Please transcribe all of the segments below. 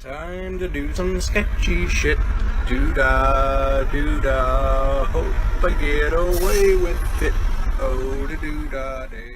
Time to do some sketchy shit. Doo-dah, doo-dah. Hope I get away with it. Oh, the doo-dah day.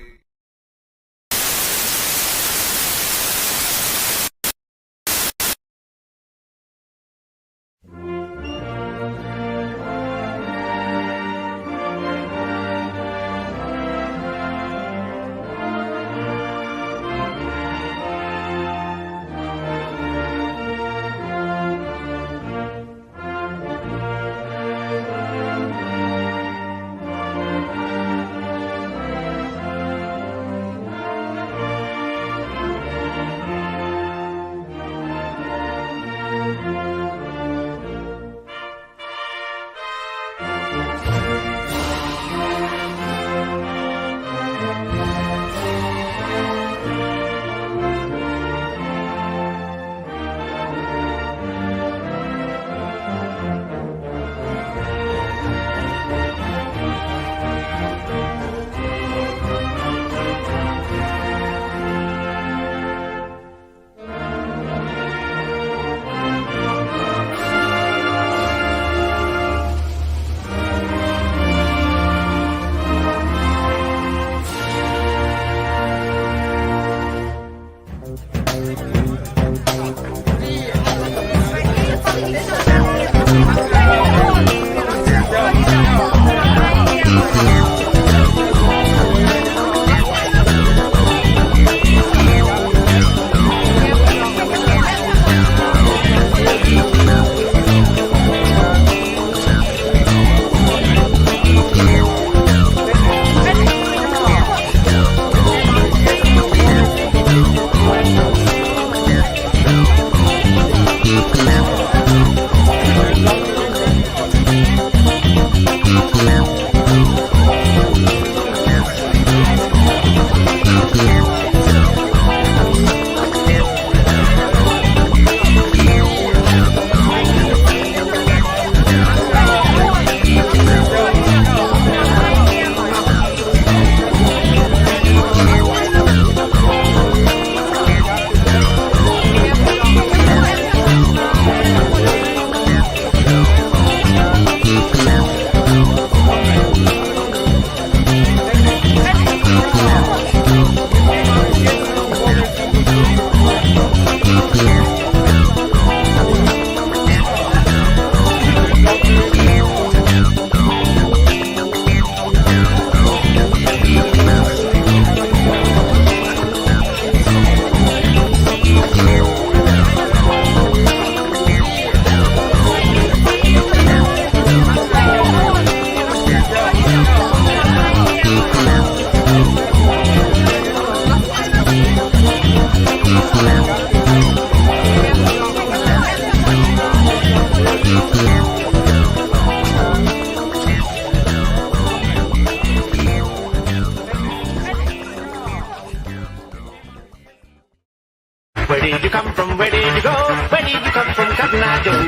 Where did you come from? Where did you go? Where did you come from, Cotton Eye Joe?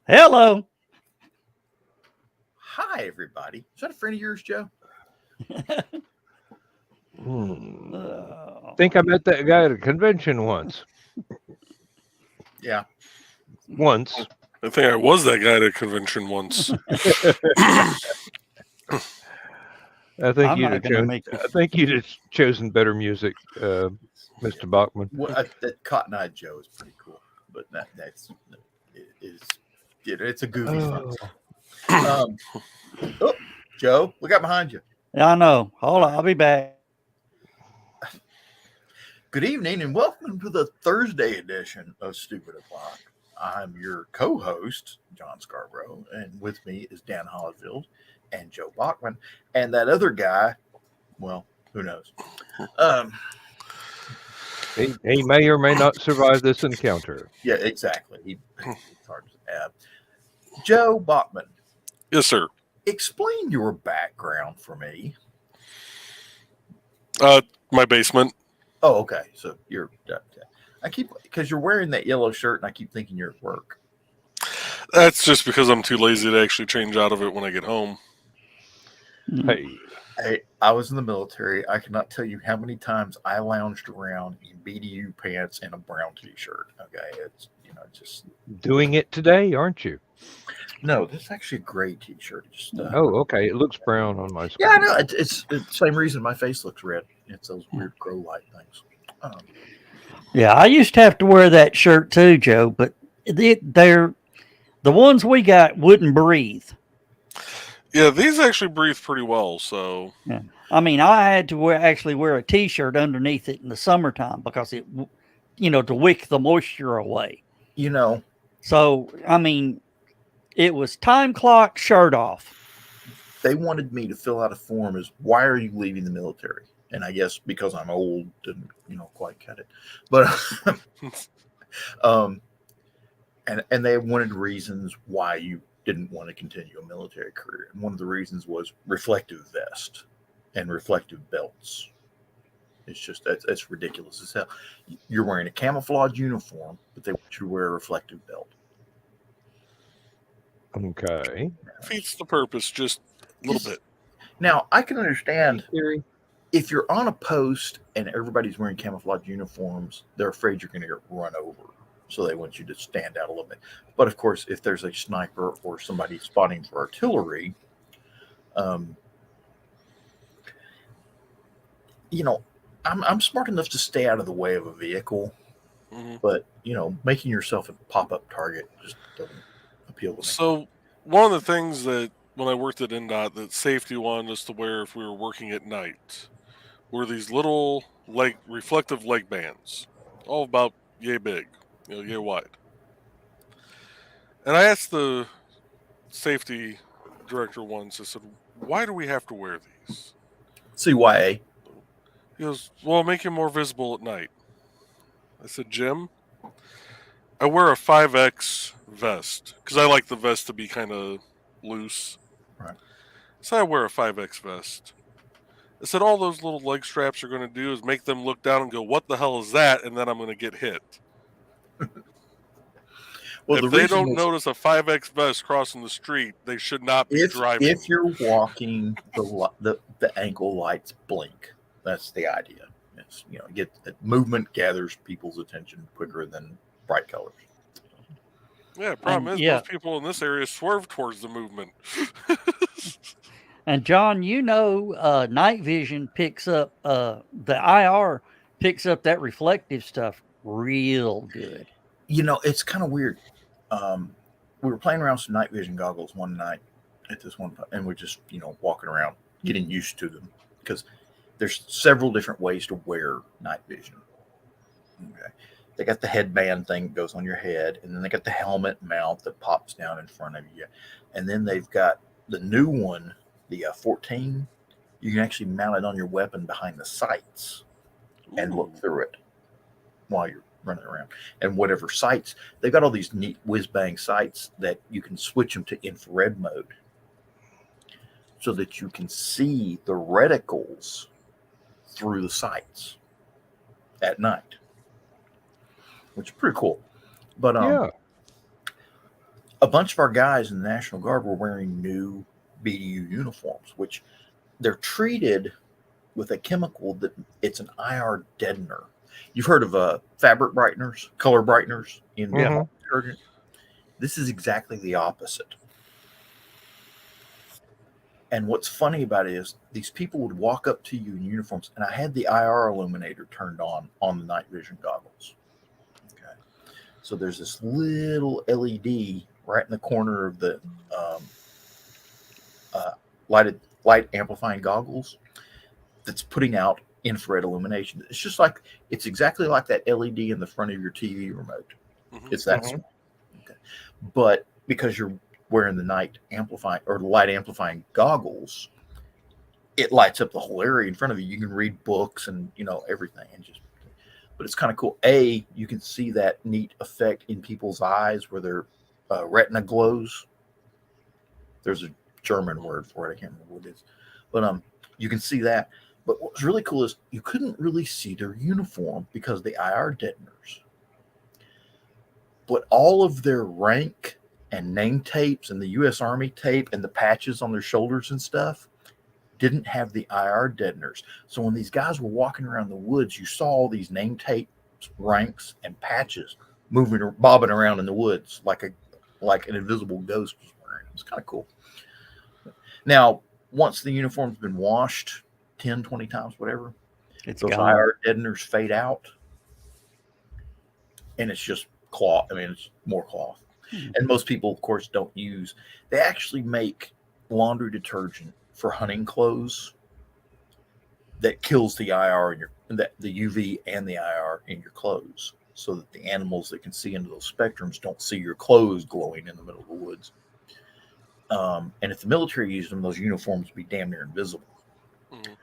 Hello. Hi, everybody. Is that a friend of yours, Joe? Think I met that guy at a convention once. Yeah. Once. I think I was that guy at a convention once. I think I'm you'd not have gonna chosen. make this. I think you'd have chosen better music, Mr. Bachman. Well, that Cotton Eye Joe is pretty cool, but that's it's a goofy fun. Oh, Joe, look out behind you. Yeah, I know. Hold on, I'll be back. Good evening and welcome to the Thursday edition of Stupid O'Clock. I'm your co-host, John Scarborough, and with me is Dan Hollifield and Joe Bachman. And that other guy, well, who knows? He may or may not survive this encounter. Yeah, exactly. It's hard to add. Joe Bachman. Yes, sir. Explain your background for me. My basement. Oh, okay. So you're. I keep because you're wearing that yellow shirt, and I keep thinking you're at work. That's just because I'm too lazy to actually change out of it when I get home. Hey, Hey, I was in the military. I cannot tell you how many times I lounged around in BDU pants and a brown T-shirt. Okay, it's just Doing it today, aren't you? no. This is actually a gray T-shirt. Just Oh, okay. It looks brown on my yeah, I screen. know. It's the same reason my face looks red. It's those weird grow light things. Yeah, I used to have to wear that shirt too, Joe, but they're the ones we got wouldn't breathe. Yeah, these actually breathe pretty well. So Yeah. I mean, I had to actually wear a T-shirt underneath it in the summertime because to wick the moisture away. You know, So, I mean, it was time clock, shirt off. they wanted me to fill out a form as why are you leaving the military? And I guess because I'm old, didn't quite cut it, but um, and they wanted reasons why you didn't want to continue a military career, and one of the reasons was reflective vest and reflective belts. It's just that's ridiculous as hell. You're wearing a camouflage uniform, but they want you to wear a reflective belt. Okay. defeats the purpose just a little bit. Now I can understand Theory. if you're on a post and everybody's wearing camouflage uniforms, they're afraid you're going to get run over. So they want you to stand out a little bit. But of course, if there's a sniper or somebody spotting for artillery, um, I'm smart enough to stay out of the way of a vehicle. Mhm. But, making yourself a pop-up target just doesn't appeal to me. So one of the things that when I worked at NDOT that safety wanted us to wear if we were working at night were these little reflective leg bands, all about yay big, yay wide. And I asked the safety director once, I said, why do we have to wear these? CYA. He goes, well, make you more visible at night. I said, Jim, I wear a 5X vest because I like the vest to be kind of loose. Right. So I wear a 5X vest. I said, all those little leg straps are going to do is make them look down and go, what the hell is that? And then I'm going to get hit. Well, if they don't notice a 5X vest crossing the street, they should not be driving. If you're walking, the ankle lights blink. That's the idea. It's get movement gathers people's attention quicker than bright colors. Yeah, problem is most people in this area swerve towards the movement. And John, night vision picks up the IR picks up that reflective stuff real good. It's kind of weird. We were playing around with some night vision goggles one night at this one, and we're just walking around getting used to them because there's several different ways to wear night vision. Okay, they got the headband thing that goes on your head, and then they got the helmet mount that pops down in front of you, and then they've got the new one, the 14. You can actually mount it on your weapon behind the sights and look through it while you're running around. And whatever sights, they've got all these neat whiz-bang sights that you can switch them to infrared mode so that you can see the reticles through the sights at night, which is pretty cool. But a bunch of our guys in the National Guard were wearing new BDU uniforms, which they're treated with a chemical that it's an IR deadener. You've heard of fabric brighteners, color brighteners in detergent. This is exactly the opposite. And what's funny about it is these people would walk up to you in uniforms, and I had the IR illuminator turned on the night vision goggles. Okay, so there's this little LED right in the corner of the light amplifying goggles that's putting out infrared illumination. It's exactly like that LED in the front of your TV remote. Mm-hmm. It's that small. Okay. But because you're wearing the night amplifying or light amplifying goggles, it lights up the whole area in front of you. You can read books and everything, but it's kind of cool. You can see that neat effect in people's eyes where their retina glows. There's a German word for it. I can't remember what it is, but you can see that. But what's really cool is you couldn't really see their uniform because of the IR deadeners. But all of their rank and name tapes and the U.S. Army tape and the patches on their shoulders and stuff, didn't have the IR deadeners. So when these guys were walking around the woods, you saw all these name tapes, ranks, and patches moving or bobbing around in the woods like an invisible ghost was wearing. It was kind of cool. Now, once the uniform's been washed 10, 20 times, whatever, It's those gone. IR deadeners fade out, and it's just cloth. I mean, it's more cloth. And most people, of course, don't use. They actually make laundry detergent for hunting clothes that kills the IR in the UV and the IR in your clothes, so that the animals that can see into those spectrums don't see your clothes glowing in the middle of the woods. And if the military used them, those uniforms would be damn near invisible. Mhm.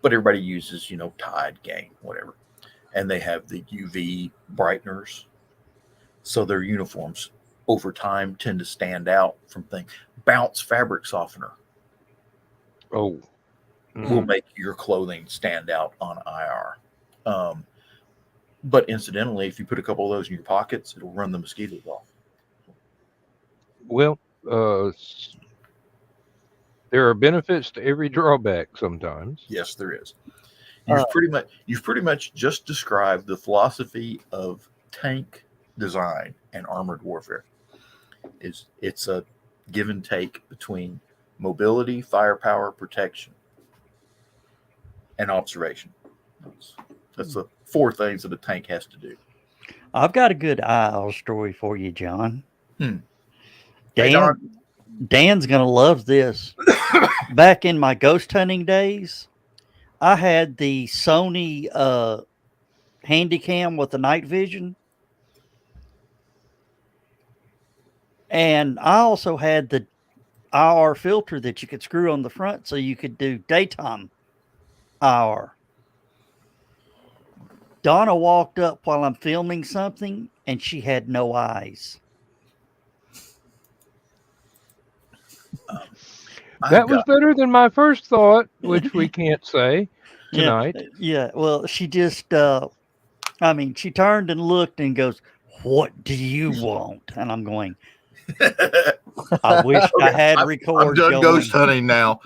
But everybody uses, Tide, Gain, whatever. And they have the UV brighteners. So their uniforms over time tend to stand out from things. Bounce fabric softener Oh, will make your clothing stand out on IR. But incidentally, if you put a couple of those in your pockets, it'll run the mosquitoes off. well, there are benefits to every drawback sometimes. Yes, there is. You've pretty much just described the philosophy of tank design and armored warfare. It's a give and take between mobility, firepower, protection, and observation. That's the 4 things that a tank has to do. I've got a good IR story for you, John. Hey, John. Dan's going to love this. Back in my ghost hunting days, I had the Sony Handycam with the night vision. And I also had the IR filter that you could screw on the front so you could do daytime IR. Donna walked up while I'm filming something and she had no eyes. That was better than my first thought, which we can't say tonight. Yeah. Well, she just, she turned and looked and goes, "What do you want?" And I'm going, I wish I had record. I'm done ghost hunting now.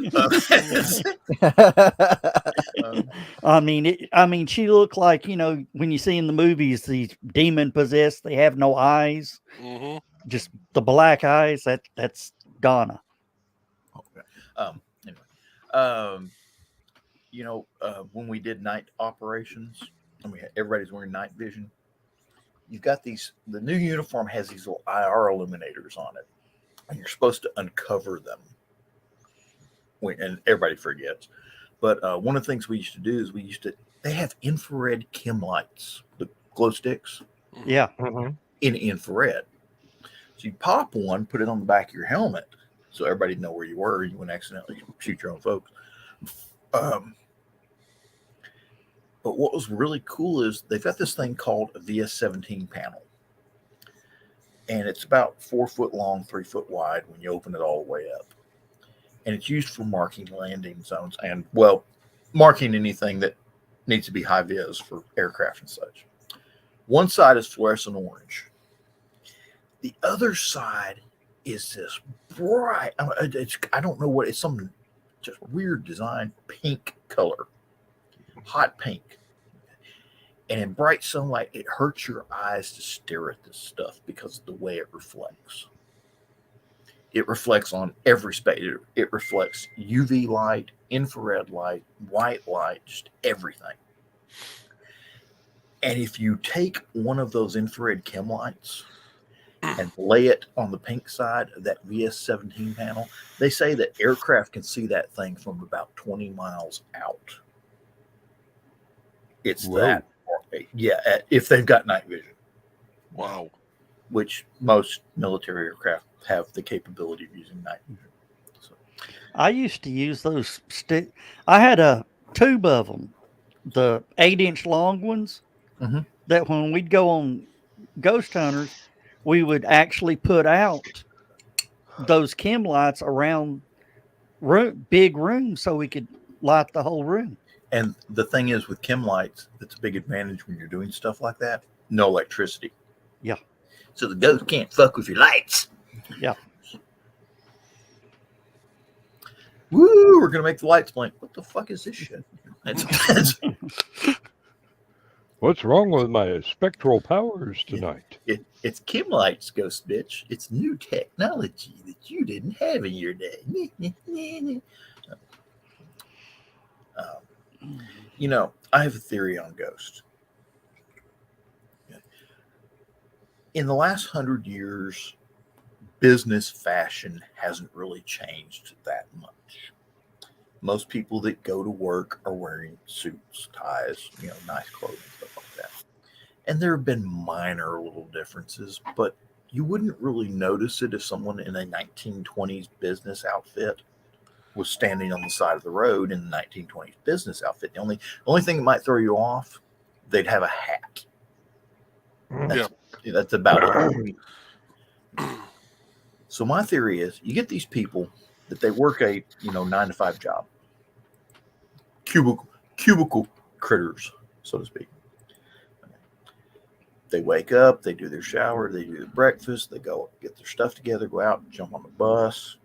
She looked like, when you see in the movies, these demon possessed, they have no eyes, just the black eyes. That's Donna. When we did night operations, everybody's wearing night vision. You've got the new uniform has these little IR illuminators on it, and you're supposed to uncover them. And everybody forgets. But one of the things we used to do is they have infrared chem lights, the glow sticks. Yeah. In infrared. So you pop one, put it on the back of your helmet, so everybody know where you were. You wouldn't accidentally shoot your own folks. But what was really cool is they've got this thing called a VS-17 panel. And it's about 4 foot long, 3 foot wide when you open it all the way up. And it's used for marking landing zones and, marking anything that needs to be high vis for aircraft and such. One side is fluorescent orange. The other side is this bright, I don't know what, it's some just weird design, pink color. Hot pink. And in bright sunlight, it hurts your eyes to stare at this stuff because of the way it reflects. It reflects on every space. It reflects UV light, infrared light, white light, just everything. And if you take one of those infrared chem lights and lay it on the pink side of that VS-17 panel, they say that aircraft can see that thing from about 20 miles out. It's that, if they've got night vision. Wow. Which most military aircraft have the capability of using night vision. So. I used to use those I had a tube of them, the 8-inch long ones, that when we'd go on ghost hunters, we would actually put out those chem lights around big rooms so we could light the whole room. And the thing is, with chem lights, that's a big advantage when you're doing stuff like that. No electricity. Yeah. So the ghost can't fuck with your lights. Yeah. Woo! We're gonna make the lights blink. What the fuck is this shit? It's What's wrong with my spectral powers tonight? it's Kim Lights, Ghost Bitch. It's new technology that you didn't have in your day. You know, I have a theory on ghosts. In the last 100 years, business fashion hasn't really changed that much. Most people that go to work are wearing suits, ties, nice clothing, stuff like that. And there have been minor little differences, but you wouldn't really notice it if someone in a 1920s business outfit was standing on the side of the road in the 1920s business outfit. The only thing that might throw you off, they'd have a hat. That's about it. So my theory is, you get these people that they work a 9-to-5 job, cubicle critters, so to speak. They wake up, they do their shower, they do their breakfast, they go get their stuff together, go out, jump on the bus,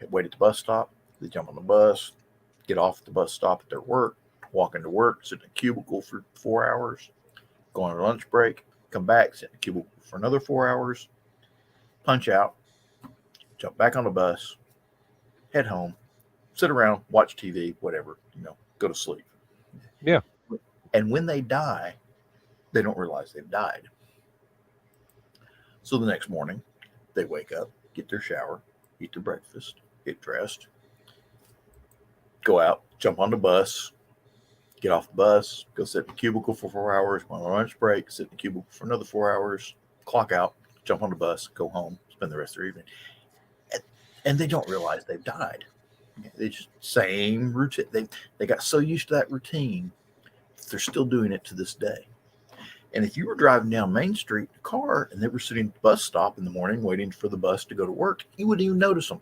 wait at the bus stop. They jump on the bus, get off the bus stop at their work, walk into work, sit in a cubicle for 4 hours, go on a lunch break, come back, sit in a cubicle for another 4 hours, punch out, jump back on the bus, head home, sit around, watch TV, whatever, go to sleep. Yeah. And when they die, they don't realize they've died. So the next morning, they wake up, get their shower, eat their breakfast, get dressed, go out, jump on the bus, get off the bus, go sit in the cubicle for 4 hours, go on a lunch break, sit in the cubicle for another 4 hours, clock out, jump on the bus, go home, spend the rest of their evening. And they don't realize they've died. They just same routine. They got so used to that routine, they're still doing it to this day. And if you were driving down Main Street in a car and they were sitting at the bus stop in the morning waiting for the bus to go to work, you wouldn't even notice them.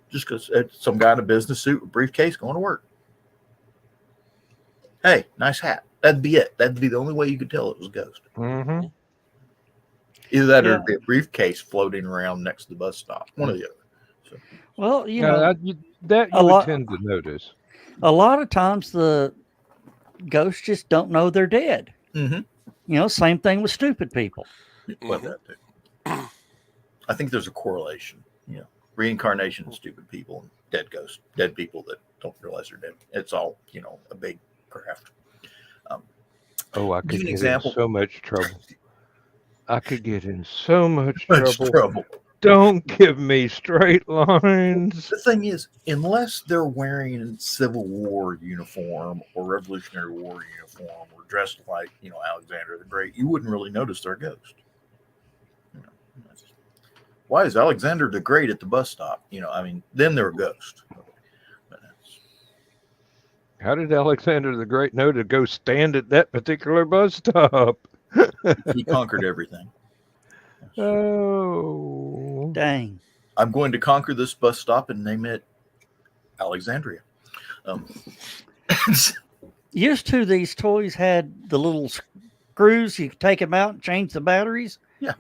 Just because some guy in a business suit with briefcase going to work. Hey, nice hat. That'd be it. That'd be the only way you could tell it was a ghost. Mm-hmm. Either that or it'd be a briefcase floating around next to the bus stop. One or the other. So. Well, you would tend to notice. A lot of times the ghosts just don't know they're dead. Mm-hmm. Same thing with stupid people. Well, that too. I think there's a correlation. Reincarnation of stupid people and dead ghosts, dead people that don't realize they're dead. It's all, a big craft. I could get in so much trouble. I could get in so much trouble. Don't give me straight lines. The thing is, unless they're wearing a Civil War uniform or Revolutionary War uniform or dressed like, Alexander the Great, you wouldn't really notice they're a ghost. Why is Alexander the Great at the bus stop? Then they're a ghost. How did Alexander the Great know to go stand at that particular bus stop? He conquered everything. Oh. Dang. I'm going to conquer this bus stop and name it Alexandria. Used to, these toys had the little screws. You could take them out and change the batteries. Yeah.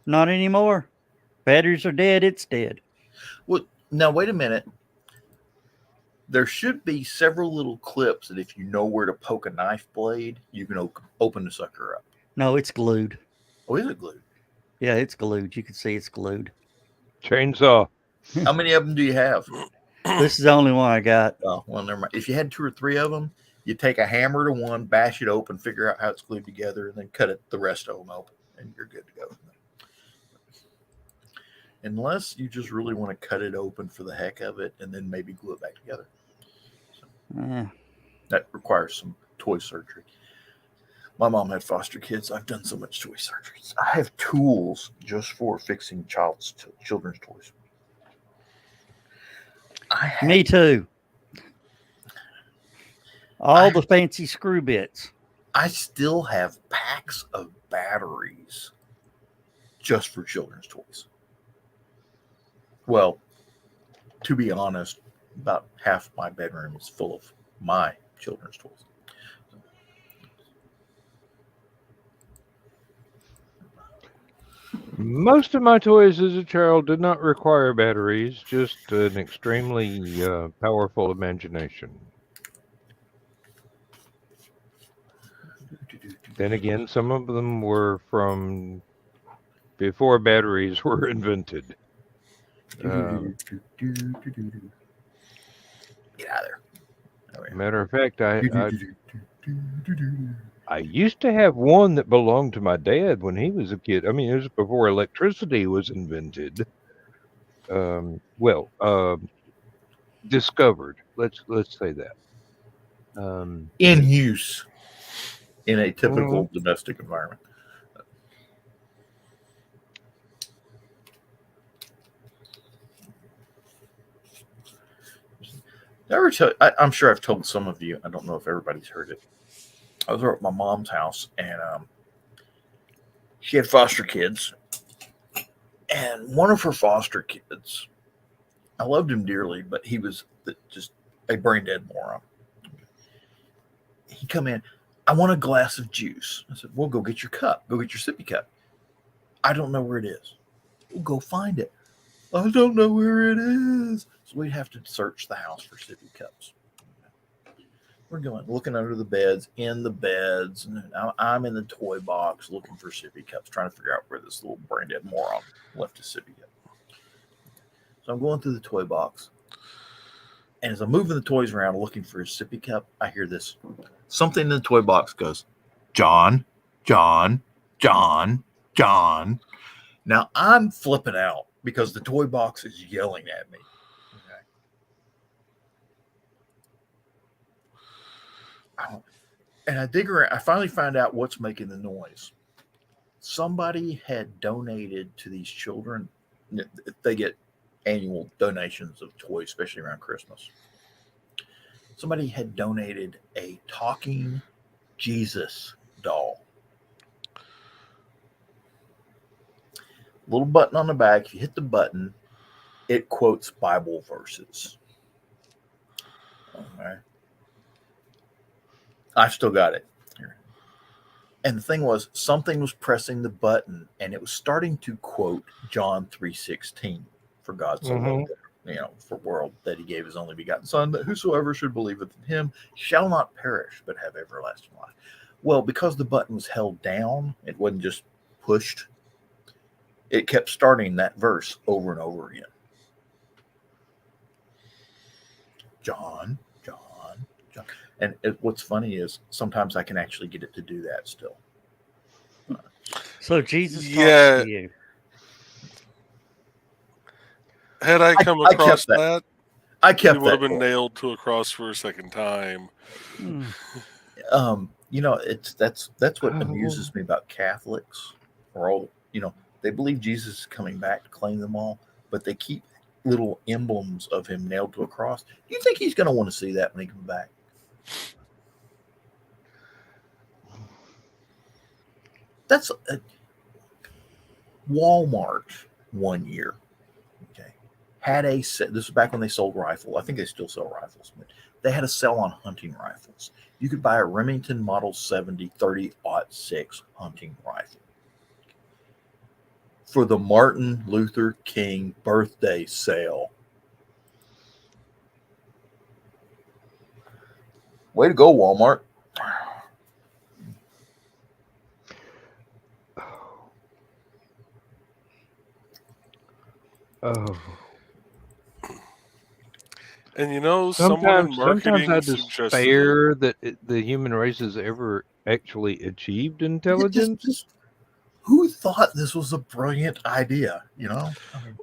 Not anymore. Batteries are dead. It's dead. Well, now, wait a minute. There should be several little clips that if you know where to poke a knife blade, you can open the sucker up. No, it's glued. Oh, is it glued? Yeah, it's glued. You can see it's glued. Chainsaw. How many of them do you have? This is the only one I got. Oh, well, never mind. If you had 2 or 3 of them, you take a hammer to one, bash it open, figure out how it's glued together, and then cut the rest of them open, and you're good to go. Unless you just really want to cut it open for the heck of it and then maybe glue it back together. So, that requires some toy surgery. My mom had foster kids. I've done so much toy surgery. I have tools just for fixing children's toys. Me too. All the fancy screw bits. I still have packs of batteries just for children's toys. Well, to be honest, about half my bedroom is full of my children's toys. Most of my toys as a child did not require batteries, just an extremely powerful imagination. Then again, some of them were from before batteries were invented. Get out of there. Matter of fact, I used to have one that belonged to my dad when he was a kid. I mean, it was before electricity was invented. Discovered. Let's say that. In use in a typical domestic environment. I'm sure I've told some of you. I don't know if everybody's heard it. I was over at my mom's house, and she had foster kids. And one of her foster kids, I loved him dearly, but he was just a brain dead moron. He come in, I want a glass of juice. I said, well, go get your cup. Go get your sippy cup. I don't know where it is. We'll go find it. I don't know where it is. So we'd have to search the house for sippy cups. We're looking under the beds, in the beds. And I'm in the toy box looking for sippy cups, trying to figure out where this little brain dead moron left his sippy cup. So I'm going through the toy box. And as I'm moving the toys around looking for his sippy cup, I hear this. Something in the toy box goes, John, John, John, John. Now I'm flipping out because the toy box is yelling at me. Okay. And I dig around. I finally find out what's making the noise. Somebody had donated to these children. They get annual donations of toys, especially around Christmas. Somebody had donated a talking Jesus doll. Little button on the back. If you hit the button, it quotes Bible verses. Okay. I've still got it here. And the thing was, something was pressing the button, and it was starting to quote John 3:16. For God so loved the world that he gave his only begotten Son, that whosoever should believeth in him shall not perish, but have everlasting life. Well, because the button was held down, it wasn't just pushed. It kept starting that verse over and over again. John, John, John. And what's funny is sometimes I can actually get it to do that still. So Jesus talks to you. Had I come across that, I kept he would have been nailed to a cross for a second time. That's what amuses me about Catholics. They believe Jesus is coming back to claim them all, but they keep little emblems of him nailed to a cross. Do you think he's going to want to see that when he comes back? That's Walmart one year. Okay, had a set. This was back when they sold rifles. I think they still sell rifles, but they had a sale on hunting rifles. You could buy a Remington Model 70 30-06 hunting rifle for the Martin Luther King birthday sale. Way to go, Walmart. Oh. And someone in marketing I despair that the human race has ever actually achieved intelligence. Who thought this was a brilliant idea?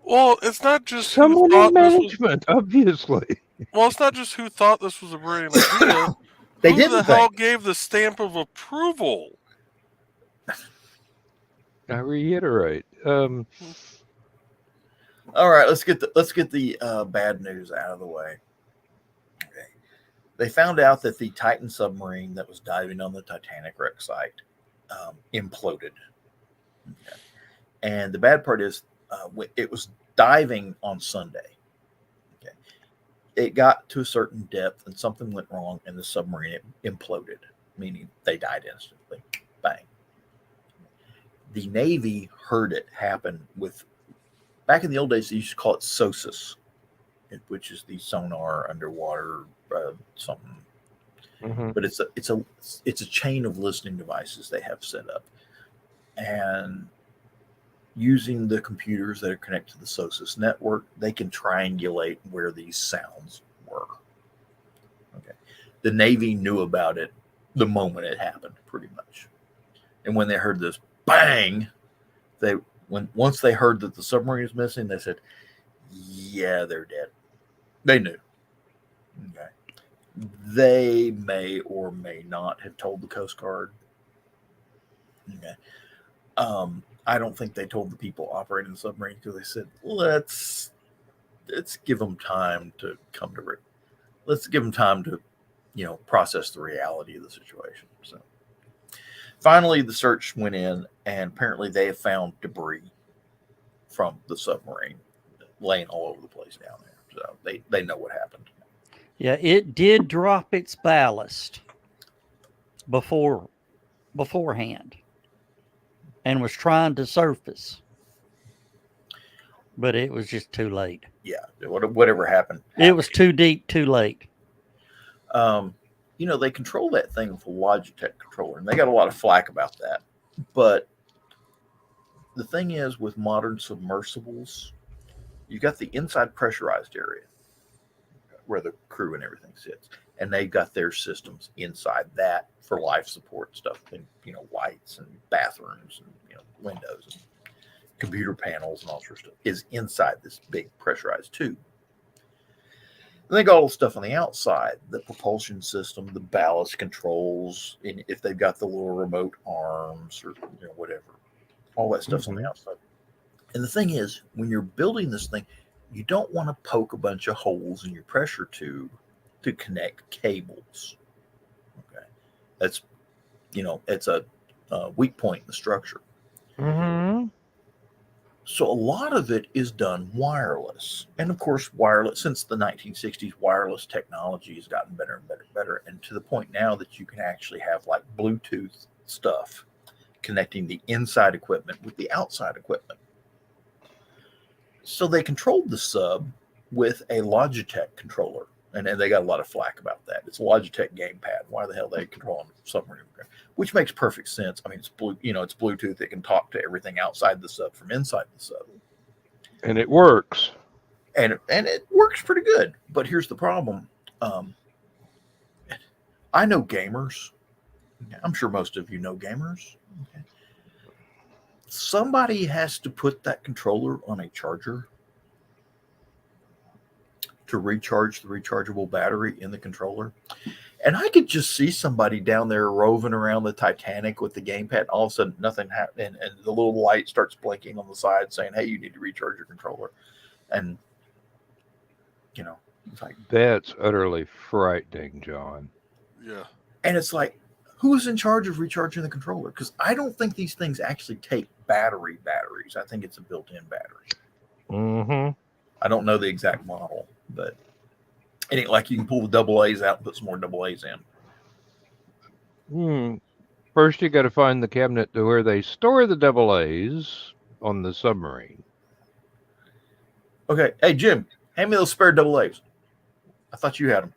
Well, it's not just someone in management, obviously. Well, it's not just who thought this was a brilliant idea. Who the hell gave the stamp of approval? I reiterate. All right, let's get the bad news out of the way. Okay, they found out that the Titan submarine that was diving on the Titanic wreck site imploded. Okay. And the bad part is, it was diving on Sunday. Okay, it got to a certain depth, and something went wrong, and the submarine imploded, meaning they died instantly. Bang. the Navy heard it happen with, back in the old days, they used to call it SOSUS, which is the sonar underwater something. Mm-hmm. But it's a chain of listening devices they have set up, and using the computers that are connected to the SOSUS network, they can triangulate where these sounds were. Okay, the Navy knew about it the moment it happened, pretty much, and when they heard this bang, once they heard that the submarine was missing, they said, "Yeah, they're dead." They knew. Okay. They may or may not have told the Coast Guard. Okay. I don't think they told the people operating the submarine, because they said, let's give them time to come to let's give them time to, process the reality of the situation. So finally, the search went in, and apparently they have found debris from the submarine laying all over the place down there. So they know what happened. Yeah, it did drop its ballast beforehand and was trying to surface, but it was just too late. Yeah, whatever happened. It was too deep, too late. They control that thing with a Logitech controller, and they got a lot of flack about that. But the thing is, with modern submersibles, you got the inside pressurized area where the crew and everything sits, and they got their systems inside that for life support stuff, and lights and bathrooms and windows and computer panels and all sorts of stuff is inside this big pressurized tube. And they got all the stuff on the outside, the propulsion system, the ballast controls, and if they've got the little remote arms or whatever, all that stuff's on the outside. And the thing is, when you're building this thing, you don't want to poke a bunch of holes in your pressure tube to connect cables. Okay, that's it's a weak point in the structure. Mm-hmm. So a lot of it is done wireless, and of course, wireless since the 1960s, wireless technology has gotten better and better and better, and to the point now that you can actually have like Bluetooth stuff connecting the inside equipment with the outside equipment. So they controlled the sub with a Logitech controller, and they got a lot of flack about that. It's a Logitech gamepad. Why the hell are they controlling the submarine? Which makes perfect sense. I mean, it's it's Bluetooth. It can talk to everything outside the sub from inside the sub, and it works. And it works pretty good. But here's the problem. I know gamers. I'm sure most of you know gamers. Okay. Somebody has to put that controller on a charger to recharge the rechargeable battery in the controller. And I could just see somebody down there roving around the Titanic with the gamepad, and all of a sudden nothing happened, and the little light starts blinking on the side saying, "Hey, you need to recharge your controller." And it's like, that's utterly frightening, John. Yeah. And it's like, who's in charge of recharging the controller? Because I don't think these things actually take batteries. I think it's a built-in battery. Mm-hmm. I don't know the exact model, but it ain't like you can pull the double A's out and put some more double A's in. First, you got to find the cabinet to where they store the double A's on the submarine. Okay. Hey, Jim, hand me those spare double A's. I thought you had them.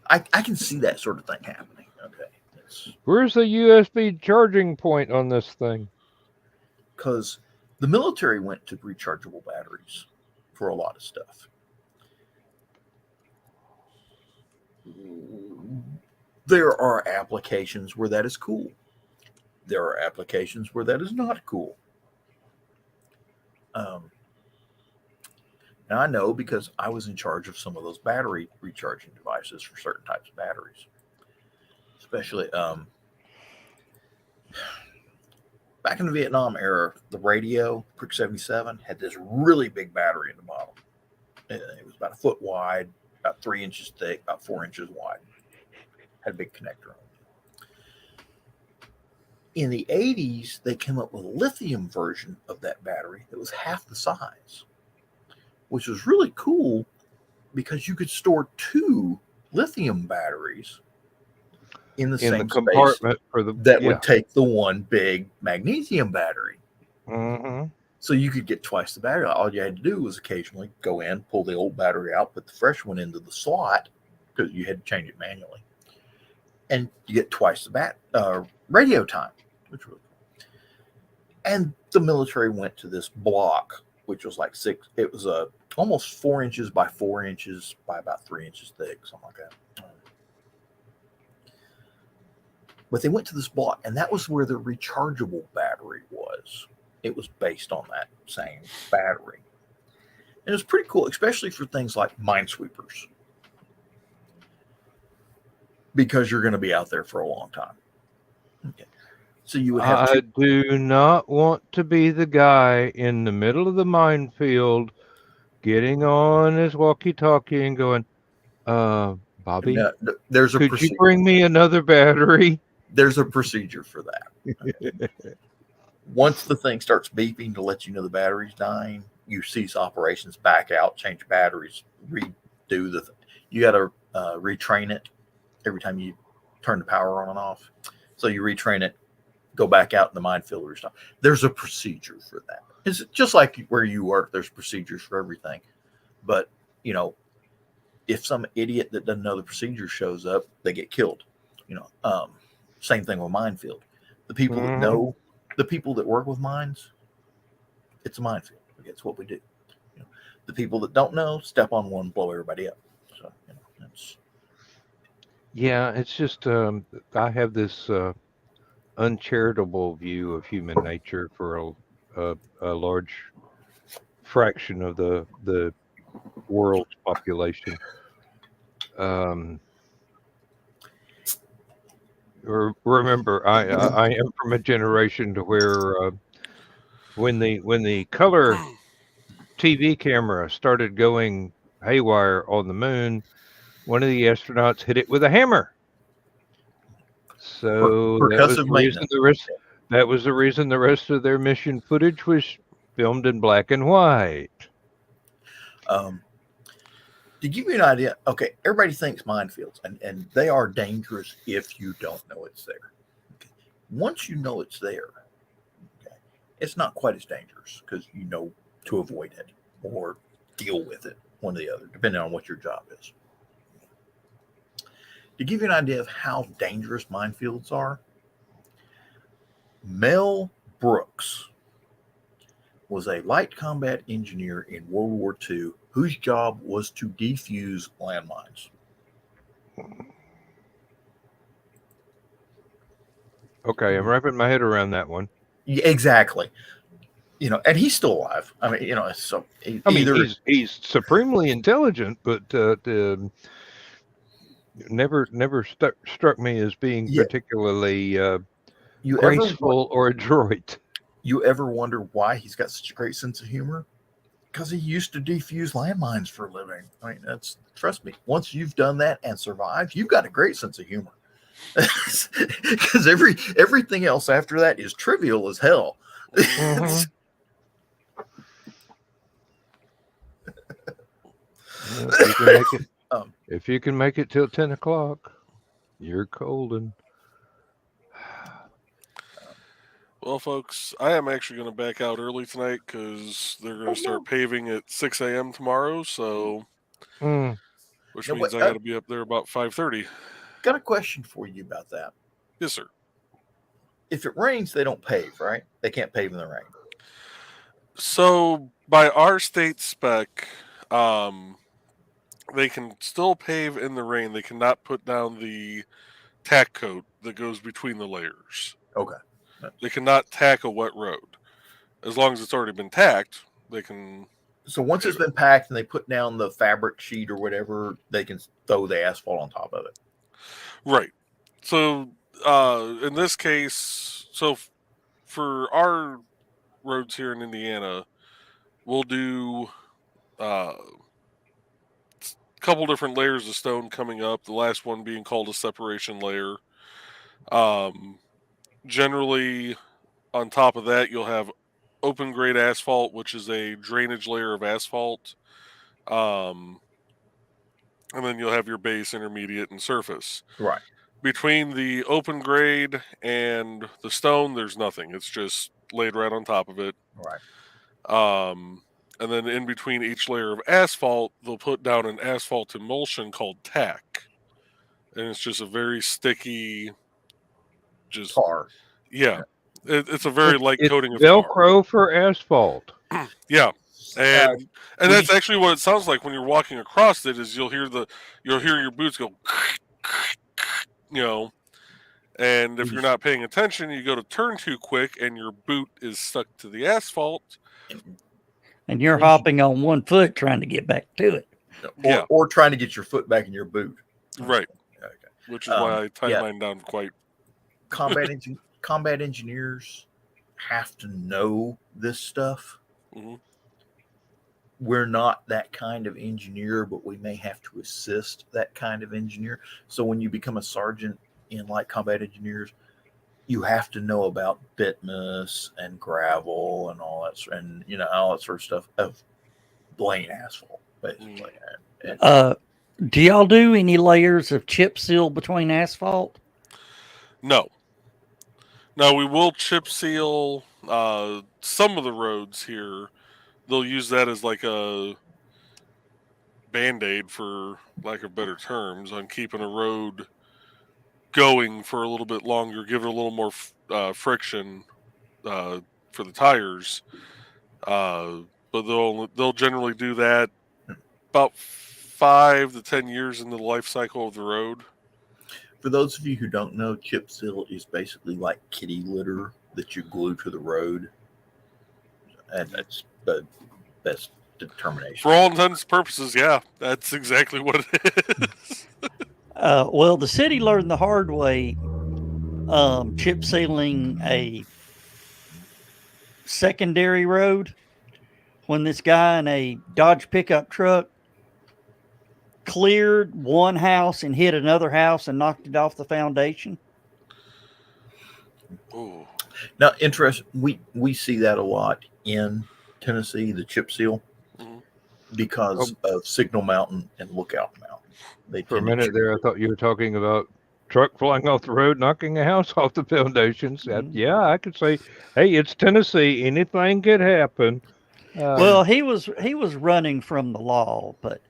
I can see that sort of thing happening. Okay. Where's the USB charging point on this thing? Because the military went to rechargeable batteries for a lot of stuff. There are applications where that is cool. There are applications where that is not cool. Now I know because I was in charge of some of those battery recharging devices for certain types of batteries. Especially back in the Vietnam era, the radio, Prick 77, had this really big battery in the bottom. It was about a foot wide, about 3 inches thick, about 4 inches wide. Had a big connector on it. In the 80s, they came up with a lithium version of that battery that was half the size, which was really cool because you could store 2 lithium batteries in the same compartment space for the that would take the one big magnesium battery. Mm-hmm. So you could get twice the battery. All you had to do was occasionally go in, pull the old battery out, put the fresh one into the slot, because you had to change it manually, and you get twice the radio time, which was cool. And the military went to this block, which was like it was almost 4 inches by 4 inches by about 3 inches thick, something like that. But they went to this block, and that was where the rechargeable battery was. It was based on that same battery. And it was pretty cool, especially for things like minesweepers, because you're going to be out there for a long time. Okay. So you would have I do not want to be the guy in the middle of the minefield getting on his walkie-talkie and going, Bobby, could you bring me another battery? There's a procedure for that. Once the thing starts beeping to let you know the battery's dying, you cease operations, back out, change batteries, redo the thing. You got to retrain it every time you turn the power on and off. So you retrain it, go back out in the minefield or stuff. There's a procedure for that. It's just like where you work, there's procedures for everything. But, if some idiot that doesn't know the procedure shows up, they get killed. Same thing with minefield. The people that know, the people that work with mines, it's a minefield. It's what we do. The people that don't know, step on one, blow everybody up. So, that's. Yeah, it's just I have this uncharitable view of human nature for a large fraction of the world's population. Remember, I am from a generation to where when the color TV camera started going haywire on the moon, one of the astronauts hit it with a hammer. So that was the reason the rest of their mission footage was filmed in black and white. To give you an idea, okay, everybody thinks minefields, and they are dangerous if you don't know it's there. Okay. Once you know it's there, okay, it's not quite as dangerous because you know to avoid it or deal with it, one or the other, depending on what your job is. To give you an idea of how dangerous minefields are, Mel Brooks was a light combat engineer in World War II whose job was to defuse landmines. Okay, I'm wrapping my head around that one. Yeah, exactly. And he's still alive. I mean, so he's supremely intelligent, but never struck me as being particularly graceful or adroit. You ever wonder why he's got such a great sense of humor? Because he used to defuse landmines for a living. I mean, trust me, once you've done that and survived, you've got a great sense of humor. Because everything else after that is trivial as hell. Mm-hmm. If you can make it till 10 o'clock, you're golden. Well, folks, I am actually going to back out early tonight because they're going to start paving at 6 a.m. tomorrow. So, which means I got to be up there about 5:30. Got a question for you about that. Yes, sir. If it rains, they don't pave, right? They can't pave in the rain. So, by our state spec, they can still pave in the rain. They cannot put down the tack coat that goes between the layers. Okay. They cannot tack a wet road. As long as it's already been tacked, they can. So once it's been packed and they put down the fabric sheet or whatever, they can throw the asphalt on top of it. Right. So in this case, for our roads here in Indiana, we'll do a couple different layers of stone coming up. The last one being called a separation layer. Generally, on top of that, you'll have open grade asphalt, which is a drainage layer of asphalt. And then you'll have your base, intermediate, and surface. Right. between the open grade and the stone, there's nothing. It's just laid right on top of it. Right. And then in between each layer of asphalt, they'll put down an asphalt emulsion called tack. And it's just a very sticky, just, Tar. yeah. It's a very light It's coating of tar. Velcro for asphalt. Yeah. And that's actually what it sounds like when you're walking across it. Is you'll hear your boots go, you know, and if you're not paying attention, you go to turn too quick, and your boot is stuck to the asphalt, and you're hopping on one foot trying to get back to it. Or trying to get your foot back in your boot. Right. Okay. Which is why I tie mine down quite. Combat engineers have to know this stuff. Mm-hmm. We're not that kind of engineer, but we may have to assist that kind of engineer. So when you become a sergeant in like combat engineers, you have to know about bitmousse and gravel and all that, and all that sort of stuff of laying asphalt, basically. Do y'all do any layers of chip seal between asphalt? No. Now we will chip seal some of the roads here. They'll use that as like a Band-Aid, for lack of better terms, on keeping a road going for a little bit longer, give it a little more friction for the tires. But they'll generally do that about 5 to 10 years into the life cycle of the road. For those of you who don't know, chip seal is basically like kitty litter that you glue to the road. And that's the best determination. For all intents and purposes, yeah, that's exactly what it is. Well, the city learned the hard way, chip sealing a secondary road when this guy in a Dodge pickup truck cleared one house and hit another house and knocked it off the foundation. Ooh. Now, interesting, we see that a lot in Tennessee, the chip seal, because of Signal Mountain and Lookout Mountain. For a minute there, I thought you were talking about truck flying off the road, knocking a house off the foundations. Yeah, I could say, hey, it's Tennessee. Anything could happen. Well, he was running from the law, but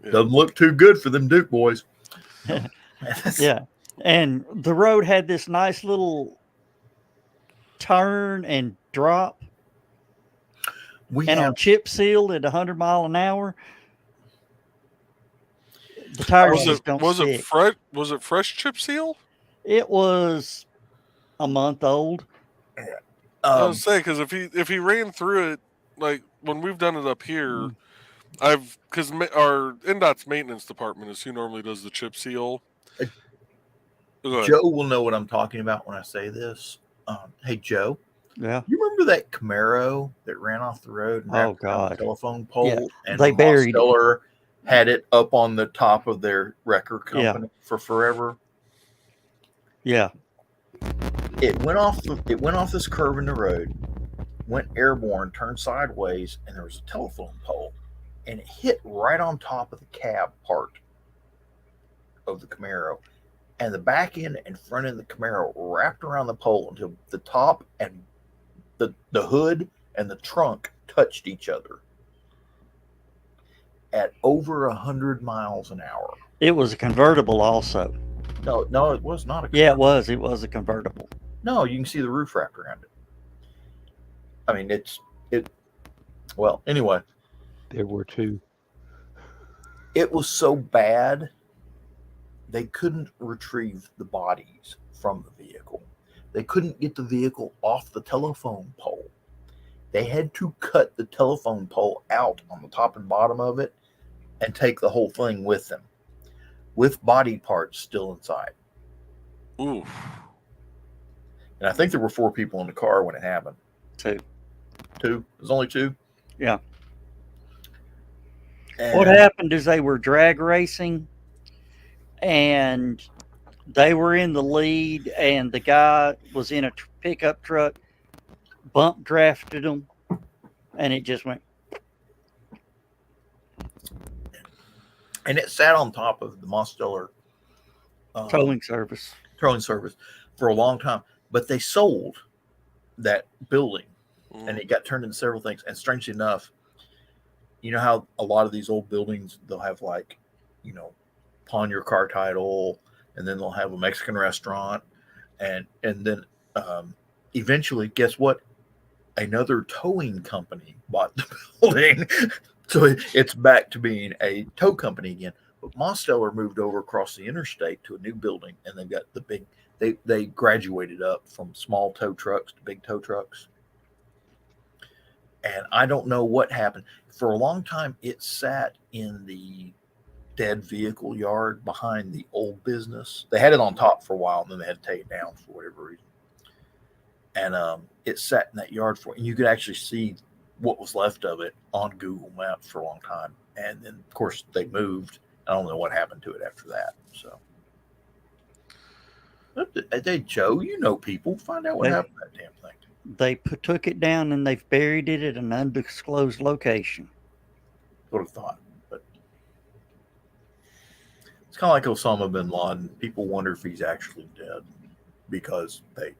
doesn't look too good for them Duke boys. Yeah, and the road had this nice little turn and drop. On chip seal at 100 miles an hour, the tires just don't stick. Was it fresh chip seal? It was a month old. I was saying, because if he ran through it, like when we've done it up here, because our NDOT's maintenance department is who normally does the chip seal. Joe will know what I'm talking about when I say this. Hey, Joe. Yeah. You remember that Camaro that ran off the road and wrapped around the telephone pole? Yeah. And they buried it. Had it up on the top of their record company for forever. Yeah. It went off this curve in the road, went airborne, turned sideways, and there was a telephone pole. And it hit right on top of the cab part of the Camaro. And the back end and front end of the Camaro wrapped around the pole until the top and the hood and the trunk touched each other at over 100 miles an hour. It was a convertible also. No, it was not a convertible. Yeah, it was. It was a convertible. No, you can see the roof wrapped around it. I mean, well, anyway. There were two. It was so bad, they couldn't retrieve the bodies from the vehicle. They couldn't get the vehicle off the telephone pole. They had to cut the telephone pole out on the top and bottom of it and take the whole thing with them, with body parts still inside. Ooh. And I think there were 4 people in the car when it happened. 2. 2? There's only 2? Yeah. And what happened is they were drag racing, and they were in the lead, and the guy was in a pickup truck, bump drafted them, and it just went. And it sat on top of the Mosteller towing service. towing service for a long time, but they sold that building and it got turned into several things. And strangely enough, you know how a lot of these old buildings, they'll have like, pawn your car title, and then they'll have a Mexican restaurant. And then eventually, guess what? Another towing company bought the building. So it's back to being a tow company again. But Mosteller moved over across the interstate to a new building, and they've got the big, they graduated up from small tow trucks to big tow trucks. And I don't know what happened. For a long time, it sat in the dead vehicle yard behind the old business. They had it on top for a while, and then they had to take it down for whatever reason. And it sat in that yard and you could actually see what was left of it on Google Maps for a long time. And then, of course, they moved. I don't know what happened to it after that. So, hey, Joe, you know people. Find out what happened to that damn thing. They took it down and they've buried it at an undisclosed location. Would have thought. But it's kind of like Osama bin Laden. People wonder if he's actually dead because they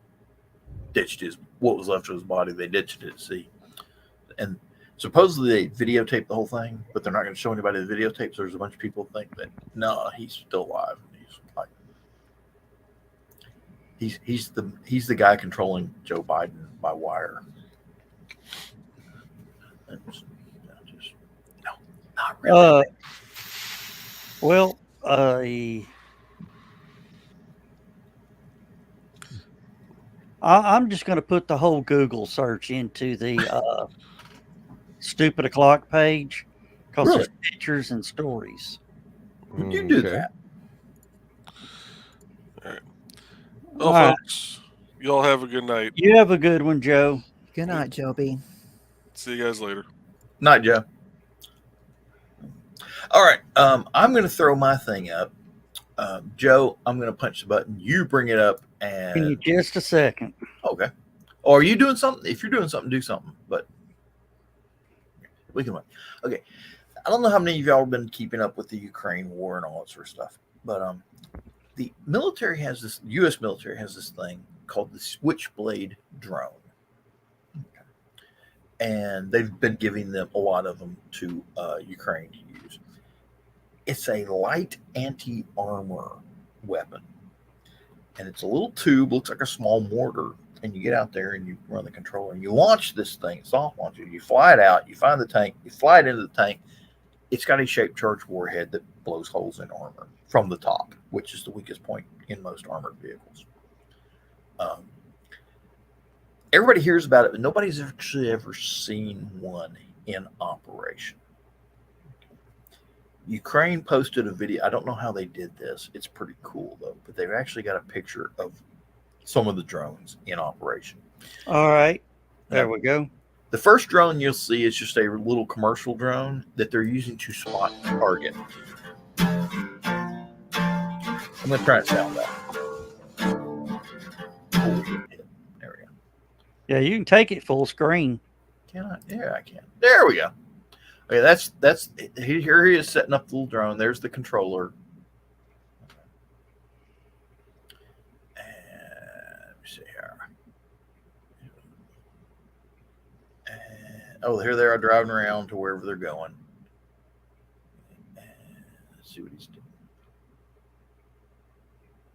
ditched what was left of his body. They ditched it at sea. And supposedly they videotaped the whole thing, but they're not going to show anybody the videotapes. There's a bunch of people think that no, he's still alive. He's the guy controlling Joe Biden by wire. No, not really. I'm just going to put the whole Google search into the Stupid O'Clock page because Really? there's pictures and stories. You do that. All right. Well, folks, y'all have a good night. You have a good one, Joe. Good night, Joby. See you guys later. Night, Joe. All right. I'm going to throw my thing up. Joe, I'm going to punch the button. You bring it up. And Give me just a second. Okay. Or are you doing something? If you're doing something, do something. But we can wait. Okay. I don't know how many of y'all have been keeping up with the Ukraine war and all that sort of stuff. But the military has this, U.S. military has this thing called the Switchblade drone. Okay. And they've been giving them a lot of them to Ukraine to use. It's a light anti-armor weapon. And it's a little tube, looks like a small mortar. And you get out there and you run the controller and you launch this thing, soft launch it. You fly it out, you find the tank, you fly it into the tank. It's got a shaped charge warhead that blows holes in armor from the top, which is the weakest point in most armored vehicles. Everybody hears about it, but nobody's actually ever seen one in operation. Ukraine posted a video. I don't know how they did this. It's pretty cool, though. But they've actually got a picture of some of the drones in operation. All right. There we go. The first drone you'll see is just a little commercial drone that they're using to spot target. I'm going to try and sound that. There we go. Yeah, you can take it full screen. Can I? Yeah, I can. There we go. Okay, that's here he is setting up the little drone. There's the controller. And let me see here. And, here they are driving around to wherever they're going. And let's see what he's doing.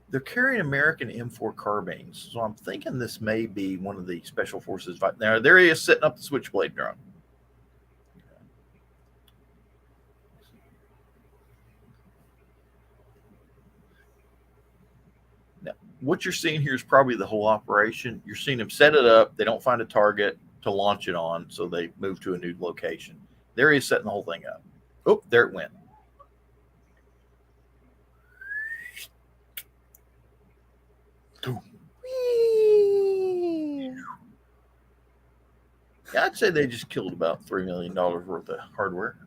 They're carrying American M4 carbines, so I'm thinking this may be one of the special forces. Now there he is setting up the Switchblade drone. What you're seeing here is probably the whole operation. You're seeing them set it up. They don't find a target to launch it on, so they move to a new location. There he is setting the whole thing up. Oh, there it went. Yeah, I'd say they just killed about $3 million worth of hardware.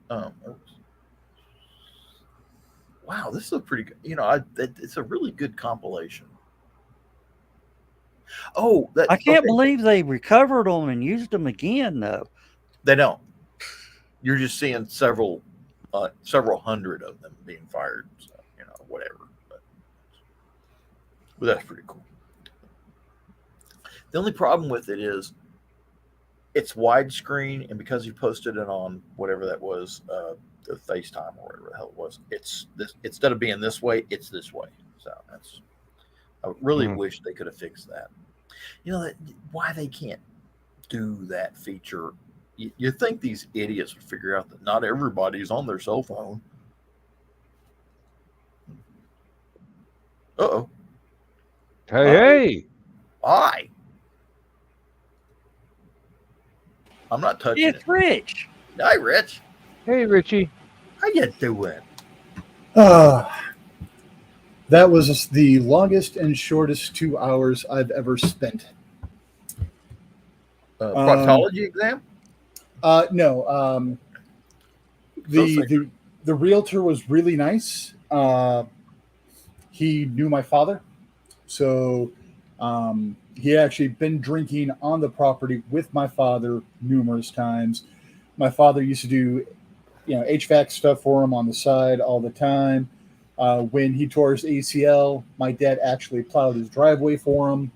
Wow, this is a pretty good, it's a really good compilation. Oh, I can't believe they recovered them and used them again, though. They don't. You're just seeing several hundred of them being fired. So, whatever. But But that's pretty cool. The only problem with it is it's widescreen, and because you posted it on whatever that was, the FaceTime or whatever the hell it was, it's this instead of being this way, it's this way. So that's I really wish they could have fixed that. You know why they can't do that feature? You think these idiots would figure out that not everybody's on their cell phone. Uh-oh. Hey. Hi. I'm not touching it. It's Rich. Hi, Rich. Hey, Richie. How you doing? That was the longest and shortest 2 hours I've ever spent. Proctology exam? No. The realtor was really nice. He knew my father, so he had actually been drinking on the property with my father numerous times. My father used to do, HVAC stuff for him on the side all the time. When he tore his ACL, my dad actually plowed his driveway for him.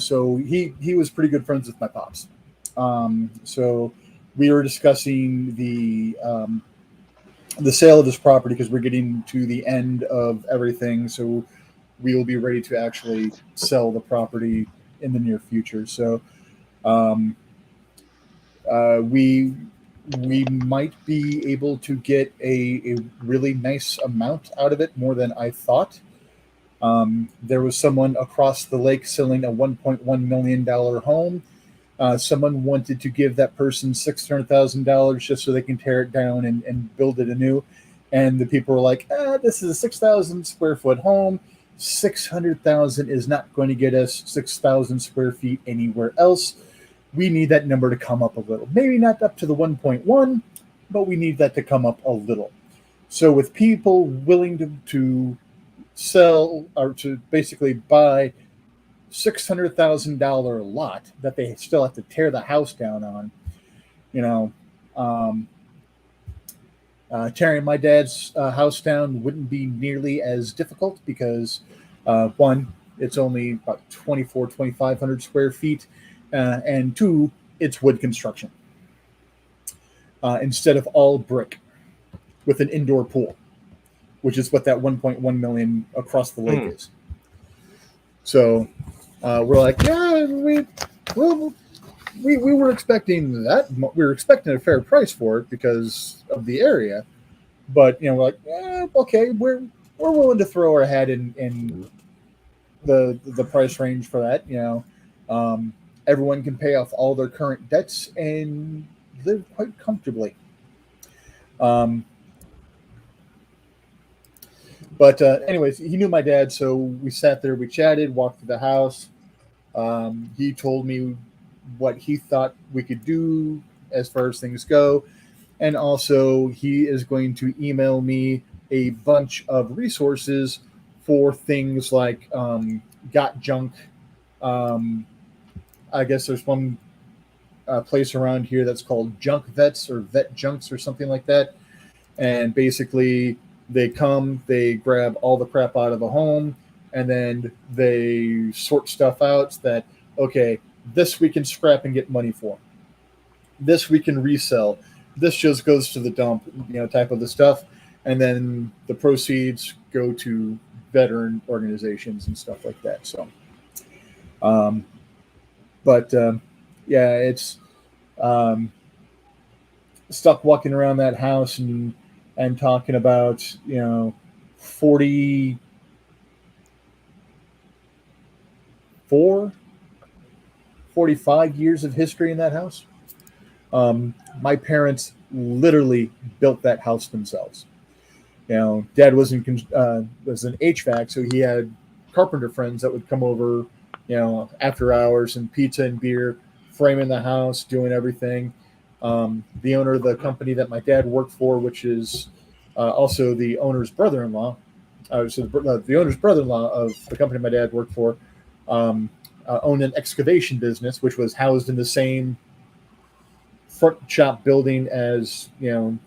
So he was pretty good friends with my pops. So we were discussing the sale of this property because we're getting to the end of everything. So we will be ready to actually sell the property in the near future. So we might be able to get a really nice amount out of it, more than I thought. There was someone across the lake selling a $1.1 million home. Someone wanted to give that person $600,000 just so they can tear it down and build it anew. And the people were like, this is a 6,000 square foot home. 600,000 is not going to get us 6,000 square feet anywhere else. We need that number to come up a little. Maybe not up to the 1.1, but we need that to come up a little. So with people willing to sell or to basically buy $600,000 lot that they still have to tear the house down on, tearing my dad's house down wouldn't be nearly as difficult because one, it's only about 2,500 square feet, and two, it's wood construction instead of all brick with an indoor pool, which is what that 1.1 million across the lake is. So we're like, yeah, we were expecting that. We were expecting a fair price for it because of the area, but we're like, okay, we're willing to throw our hat in the price range for that. Everyone can pay off all their current debts and live quite comfortably. But anyways, he knew my dad, so we sat there, we chatted, walked through the house. He told me what he thought we could do as far as things go. And also he is going to email me a bunch of resources for things like Got Junk. I guess there's one place around here that's called Junk Vets or Vet Junks or something like that. And basically they come, they grab all the crap out of the home, and then they sort stuff out that, okay, this we can scrap and get money for. This we can resell. This just goes to the dump, type of the stuff. And then the proceeds go to veteran organizations and stuff like that. So, yeah, it's stuck walking around that house and talking about, 45 years of history in that house. My parents literally built that house themselves. Dad was an HVAC, so he had carpenter friends that would come over, after hours, and pizza and beer, framing the house, doing everything. The owner of the company that my dad worked for, which is also the owner's brother-in-law, the owner's brother-in-law of the company my dad worked for, owned an excavation business, which was housed in the same front shop building as the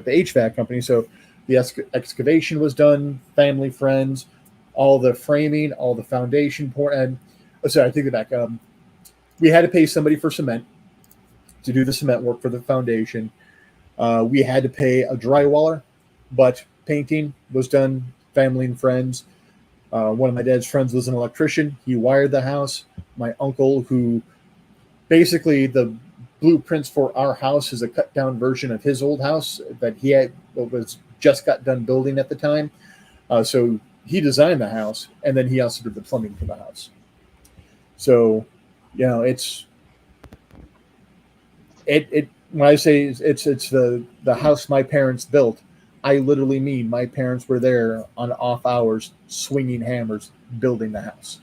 HVAC company. So the excavation was done, family, friends. all the framing, all the foundation and sorry, I take it back. We had to pay somebody for cement to do the cement work for the foundation. We had to pay a drywaller, but painting was done, family and friends. One of my dad's friends was an electrician. He wired the house. My uncle, who basically the blueprints for our house is a cut down version of his old house that he had was just got done building at the time. So he designed the house, and then he also did the plumbing for the house. So, you know, it when I say it's the house my parents built, I literally mean my parents were there on off hours swinging hammers building the house.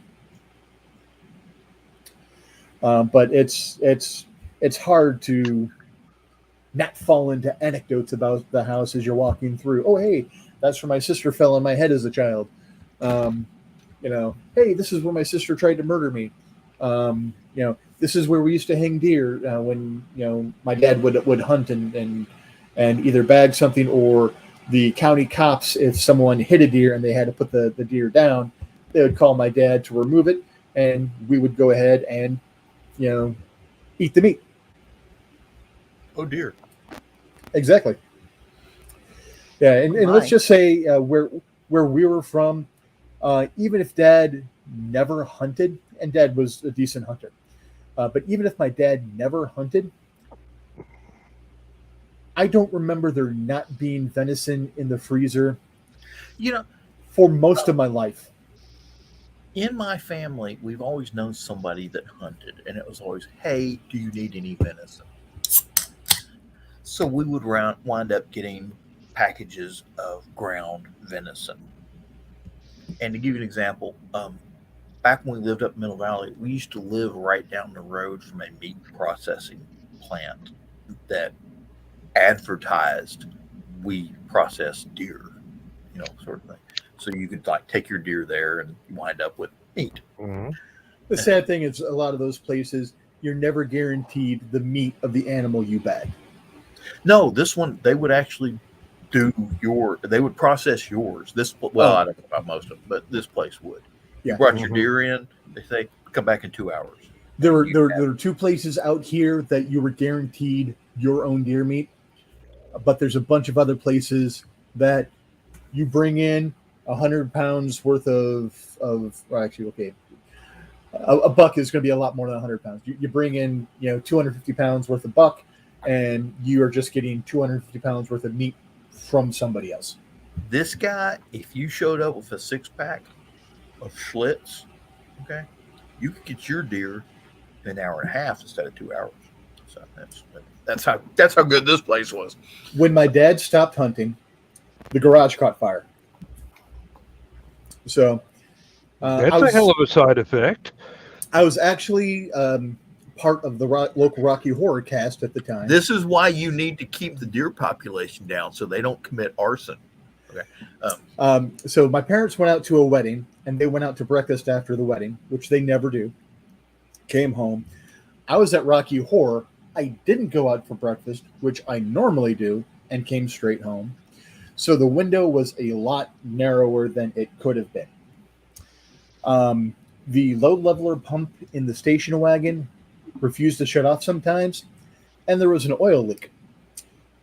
But it's hard to not fall into anecdotes about the house as you're walking through. Oh, hey, that's where my sister fell on my head as a child. You know, hey, this is where my sister tried to murder me. You know, this is where we used to hang deer when, you know, my dad would hunt and either bag something, or the county cops, if someone hit a deer and they had to put the deer down, they would call my dad to remove it, and we would go ahead and, you know, eat the meat. Oh dear. Exactly. Yeah, and let's just say where we were from, even if Dad never hunted, and Dad was a decent hunter, but even if my dad never hunted, I don't remember there not being venison in the freezer, You know, for most of my life. in my family, we've always known somebody that hunted, and it was always, hey, do you need any venison? So we would wind up getting packages of ground venison. And to give you an example, back when we lived up Middle Valley, we used to live right down the road from a meat processing plant that advertised we process deer, you know, sort of thing. So you could like take your deer there and wind up with meat. Mm-hmm. The sad thing is, a lot of those places, you're never guaranteed the meat of the animal you bag. No, this one they would actually they would process yours. I don't know about most of them, but this place would. Yeah. You brought your deer in, they say come back in 2 hours. There are two places out here that you were guaranteed your own deer meat, but there's a bunch of other places that you bring in 100 pounds worth of well, actually, okay, a buck is going to be a lot more than 100 pounds. You bring in, you know, 250 pounds worth of buck, and you are just getting 250 pounds worth of meat from somebody else. This guy, if you showed up with a 6-pack of Schlitz, okay, you could get your deer in an hour and a half instead of 2 hours. So that's how good this place was. When my dad stopped hunting, the garage caught fire. So That's a hell of a side effect. I was actually part of the local Rocky Horror cast at the time. This is why you need to keep the deer population down so they don't commit arson. Okay. So my parents went out to a wedding, and they went out to breakfast after the wedding, which they never do. Came home. I was at Rocky Horror. I didn't go out for breakfast, which I normally do, and came straight home. So the window was a lot narrower than it could have been. The load leveler pump in the station wagon refused to shut off sometimes, and there was an oil leak.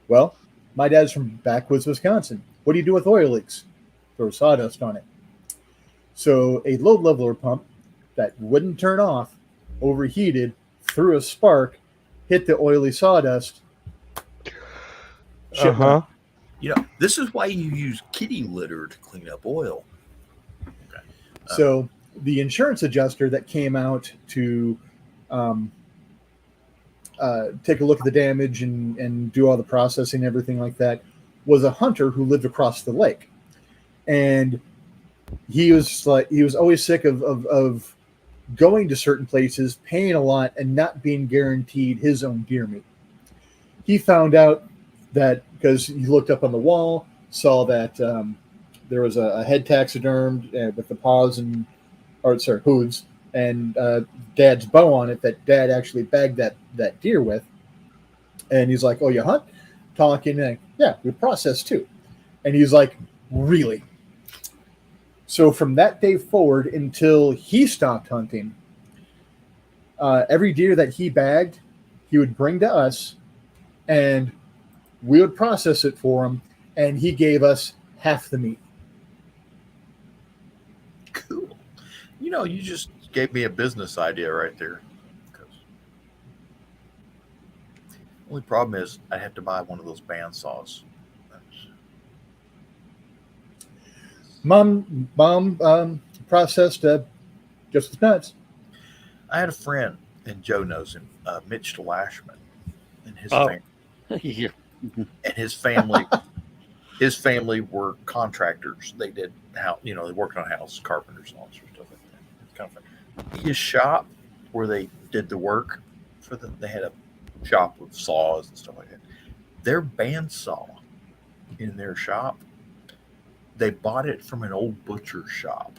Well, my dad's from backwoods Wisconsin. What do you do with oil leaks? Throw sawdust on it. So a load leveler pump that wouldn't turn off overheated, threw a spark, hit the oily sawdust. Uh-huh. You know, this is why you use kitty litter to clean up oil. Okay. So the insurance adjuster that came out to take a look at the damage and do all the processing and everything like that was a hunter who lived across the lake. And he was always sick of going to certain places, paying a lot, and not being guaranteed his own deer meat. He found out that because he looked up on the wall, saw that there was a head taxidermed with the paws hooves, and Dad's bow on it that Dad actually bagged that deer with. And he's like, "Oh, you hunt?" Talking, and yeah, we process too. And he's like, "Really?" So from that day forward until he stopped hunting, every deer that he bagged, he would bring to us, and we would process it for him, and he gave us half the meat. Cool. You know, you just gave me a business idea right there. 'Cause only problem is I have to buy one of those bandsaws. Mom processed just as nuts. I had a friend, and Joe knows him, Mitch Lashman, and his Oh. family. Yeah. And his family, were contractors. They did they worked on houses, carpenters, and all sorts of stuff like that. It's kind of fun. His shop, where they did the work for them, they had a shop with saws and stuff like that. Their bandsaw in their shop, they bought it from an old butcher shop.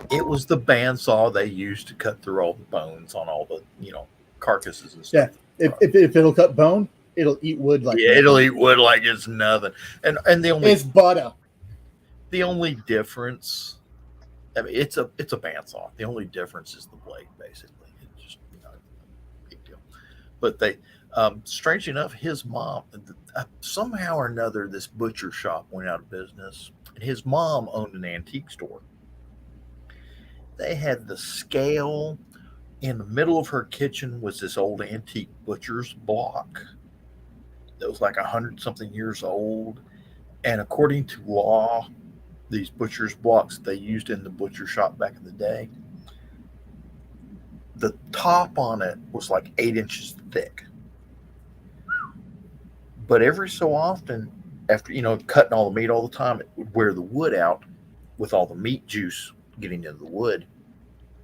It was the bandsaw they used to cut through all the bones on all the carcasses and stuff. Yeah, if it'll cut bone, it'll eat wood like Yeah, it'll eat wood like it's nothing. And it's butter. the only difference, I mean, it's a bandsaw. The only difference is the blade, basically. It's just a big deal. But they, strange enough, his mom, somehow or another, this butcher shop went out of business, and his mom owned an antique store. They had the scale. In the middle of her kitchen was this old antique butcher's block that was like 100-something years old. And according to law, these butcher's blocks they used in the butcher shop back in the day, the top on it was like 8 inches thick. But every so often, after cutting all the meat all the time, it would wear the wood out with all the meat juice getting into the wood.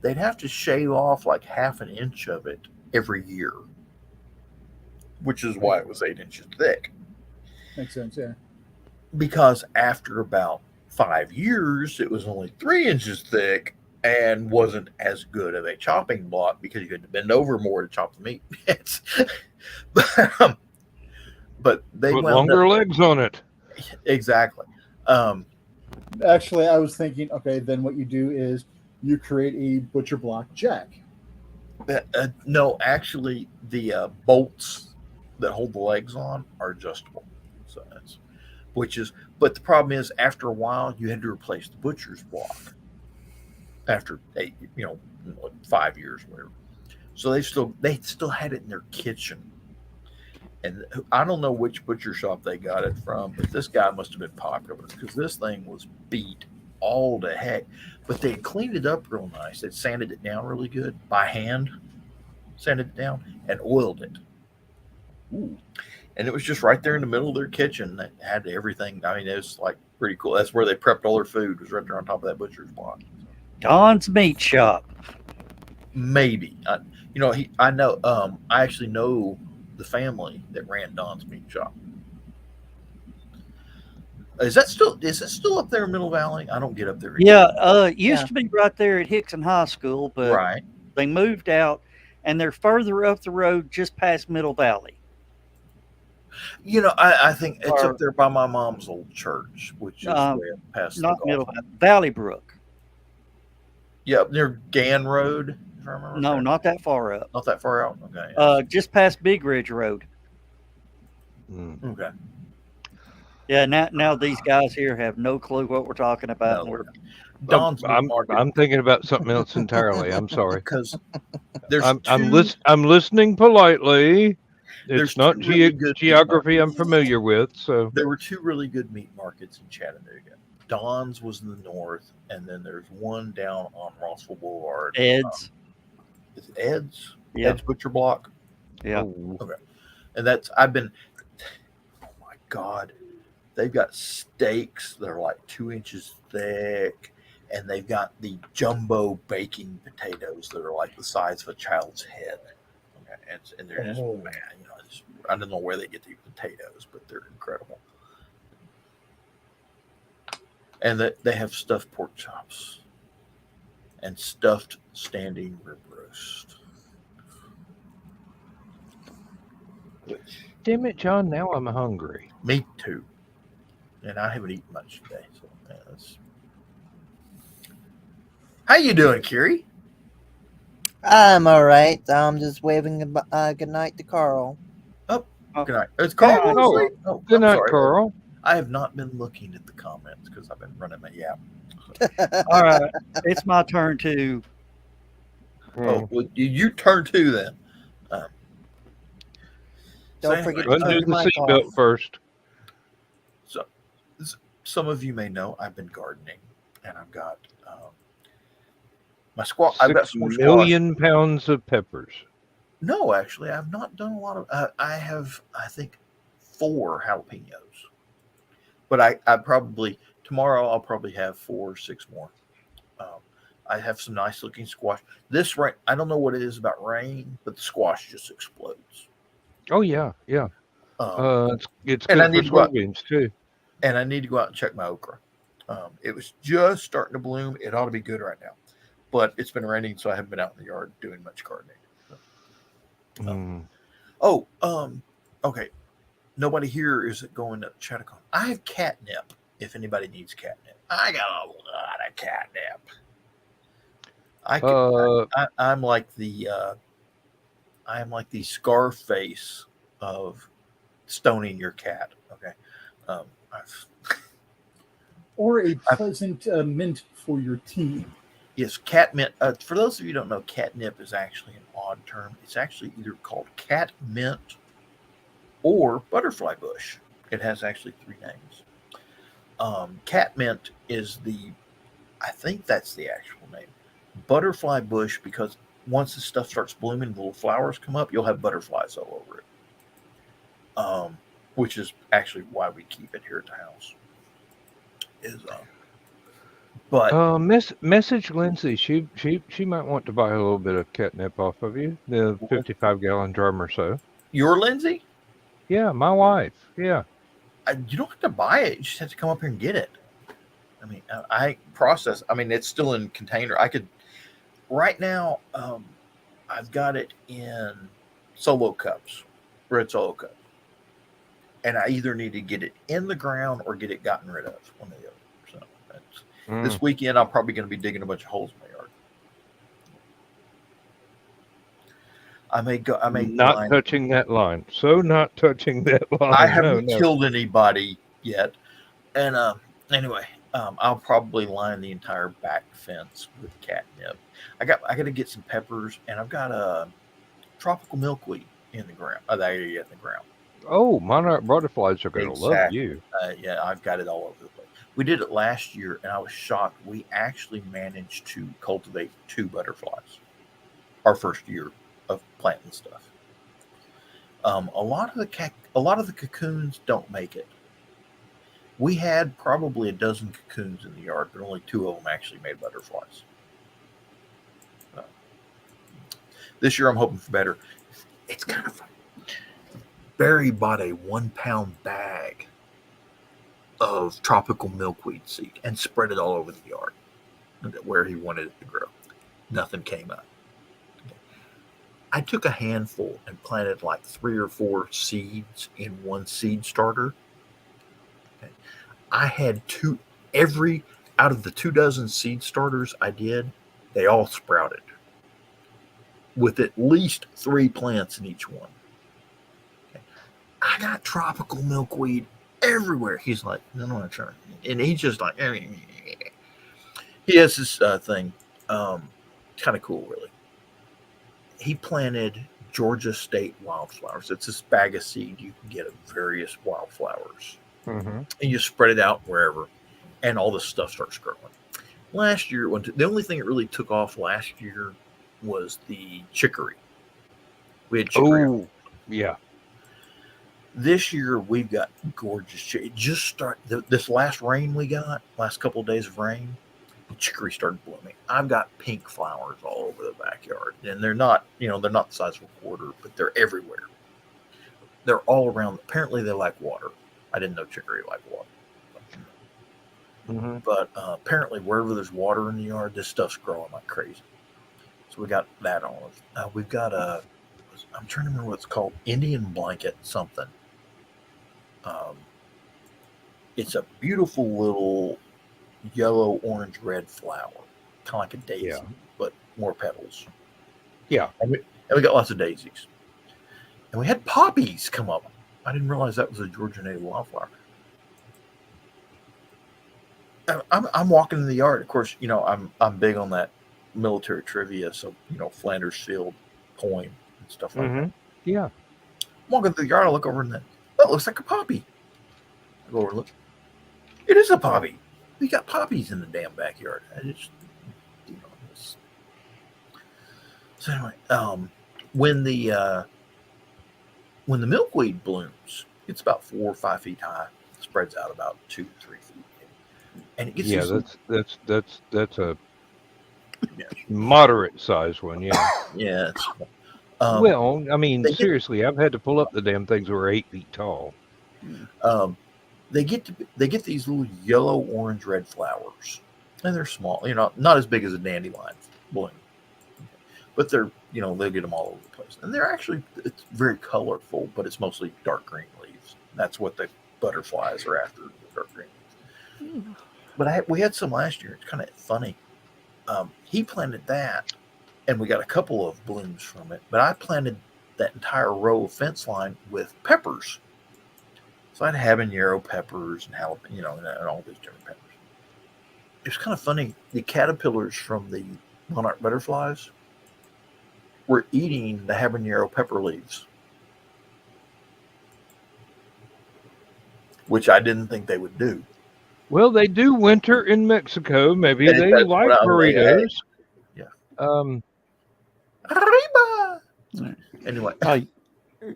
They'd have to shave off like half an inch of it every year, which is why it was 8 inches thick. Makes sense, yeah. Because after about 5 years, it was only 3 inches thick and wasn't as good of a chopping block because you had to bend over more to chop the meat. But they Put longer legs on it. Exactly. Actually, I was thinking, okay, then what you do is you create a butcher block jack. No, actually, the bolts that hold the legs on are adjustable. So but the problem is, after a while, you had to replace the butcher's block. After 5 years, whatever. So they still had it in their kitchen. And I don't know which butcher shop they got it from, but this guy must have been popular because this thing was beat all to heck. But they had cleaned it up real nice. They sanded it down really good by hand, sanded it down, and oiled it. Ooh. And it was just right there in the middle of their kitchen. That had everything. I mean, it was like pretty cool. That's where they prepped all their food. It was right there on top of that butcher's block. Don's Meat Shop. Maybe. I know. I actually know the family that ran Don's Meat Shop. Is it still up there in Middle Valley? I don't get up there anymore. Yeah, it used to be right there at Hickson High School, but they moved out, and they're further up the road just past Middle Valley. I think it's up there by my mom's old church, which is way up past not Middle Valley Brook. Yeah, near Gann Road, if I remember. No, not that far up. Not that far out? Okay. Just past Big Ridge Road. Okay. Yeah, now these guys here have no clue what we're talking about. No. I'm thinking about something else entirely. I'm sorry. Because I'm listening politely. It's not geography I'm familiar with. So there were 2 really good meat markets in Chattanooga. Don's was in the north, and then there's one down on Rossville Boulevard. Ed's. Is it Ed's? Yeah. Ed's Butcher Block. Yeah. Okay. And oh my God. They've got steaks that are like 2 inches thick, and they've got the jumbo baking potatoes that are like the size of a child's head. Okay. And they're just, man, I don't know where they get these potatoes, but they're incredible. And they have stuffed pork chops and stuffed standing rib roast. Damn it, John, now I'm hungry. Me too. and I haven't eaten much today. So yeah, how you doing, Kiri? I'm all right. I'm just waving good night to Carl. Oh, Oh, good night. It's good Carl. night, Oh, Honestly? Oh, good I'm night, sorry. Carl. I have not been looking at the comments because I've been running my yap. All right, it's my turn to. Oh, well, you turn 2 then. Um, Don't so forget anyway, to turn Undo your the mic seatbelt off. first. so some of you may know I've been gardening, and I've got my squash. I've got 6 some more squash. million pounds of peppers. No, actually, I've not done a lot of. I have, I think, 4 jalapenos, but I probably tomorrow I'll probably have 4 or 6 more. Um, I have some nice looking squash. This rain, I don't know what it is about rain, but the squash just explodes. Oh yeah, yeah. It's And I good for need to go out, soybeans too. and I need to go out and check my okra. It was just starting to bloom. It ought to be good right now, but it's been raining, so I haven't been out in the yard doing much gardening. Mm. Okay. Nobody here is going to HallowCon. I have catnip. If anybody needs catnip, I got a lot of catnip. I'm like the Scarface of stoning your cat. Okay, I've Or a pleasant mint for your tea. yes, catmint. For those of you who don't know, catnip is actually an odd term. It's actually either called cat mint or butterfly bush. It has actually 3 names. Catmint is I think that's the actual name. Butterfly bush, because once the stuff starts blooming, little flowers come up, you'll have butterflies all over it. Which is actually why we keep it here at the house. But Message Lindsay. She might want to buy a little bit of catnip off of you. The 55-gallon drum or so. your Lindsay, Yeah, my wife. Yeah. you don't have to buy it. You just have to come up here and get it. I mean, I process. I mean, it's still in container. I could right now. I've got it in solo cups, red solo cups, and I either need to get it in the ground or get it gotten rid of, one or the other. So this weekend, I'm probably going to be digging a bunch of holes in my yard. I may not touching that line. So not touching that line. I haven't killed anybody yet, and anyway, I'll probably line the entire back fence with catnip. I got to get some peppers, and I've got a tropical milkweed in the ground. In the ground. Oh, monarch butterflies are going to love you. Yeah, I've got it all over the place. We did it last year, and I was shocked. We actually managed to cultivate 2 butterflies our first year of planting stuff. A lot of the cocoons don't make it. We had probably a dozen cocoons in the yard, but only 2 of them actually made butterflies. This year, I'm hoping for better. It's kind of Barry bought a 1-pound bag of tropical milkweed seed and spread it all over the yard where he wanted it to grow. Nothing came up. I took a handful and planted like 3 or 4 seeds in one seed starter. I had out of the 2 dozen seed starters I did, they all sprouted with at least 3 plants in each one. I got tropical milkweed everywhere. He's like, no, sure. And he's just like, he has this thing, kind of cool, really. He planted Georgia State wildflowers. It's this bag of seed you can get of various wildflowers. Mm-hmm. And you spread it out wherever, and all this stuff starts growing. Last year, the only thing that really took off last year was the chicory. We had chicory. Oh, yeah. This year we've got gorgeous chicory. It just started. This last rain we got, last couple of days of rain, the chicory started blooming. I've got pink flowers all over the backyard, and they're not the size of a quarter, but they're everywhere. They're all around. Apparently, they like water. I didn't know chicory liked water. Mm-hmm. But apparently, wherever there's water in the yard, this stuff's growing like crazy. So we got that on. We've got I'm trying to remember what it's called, Indian blanket something. It's a beautiful little yellow, orange, red flower, kind of like a daisy, Yeah. but more petals. Yeah. And we got lots of daisies. And we had poppies come up. I didn't realize that was a Georgia native wildflower. I'm walking in the yard. Of course, I'm big on that military trivia. So, Flanders Field poem and stuff like that. Yeah. I'm walking through the yard. I look over and that looks like a poppy. I go over and look. It is a poppy. We got poppies in the damn backyard. So anyway, when the milkweed blooms, it's about 4 or 5 feet high, spreads out about 2 to 3 feet, and it gets that's a moderate size one. Yeah. Yeah. Well, I mean, seriously, I've had to pull up the damn things that were 8 feet tall. They get these little yellow, orange, red flowers, and they're small. Not as big as a dandelion bloom, but they're they get them all over the place, and it's very colorful, but it's mostly dark green leaves. That's what the butterflies are after, the dark green leaves. But we had some last year. It's kind of funny. He planted that, and we got a couple of blooms from it. But I planted that entire row of fence line with peppers. So I had habanero peppers and jalapeno, and all these different peppers. It was kind of funny. The caterpillars from the monarch butterflies were eating the habanero pepper leaves, which I didn't think they would do. Well, they do winter in Mexico. Maybe they like burritos. Yeah. Anyway.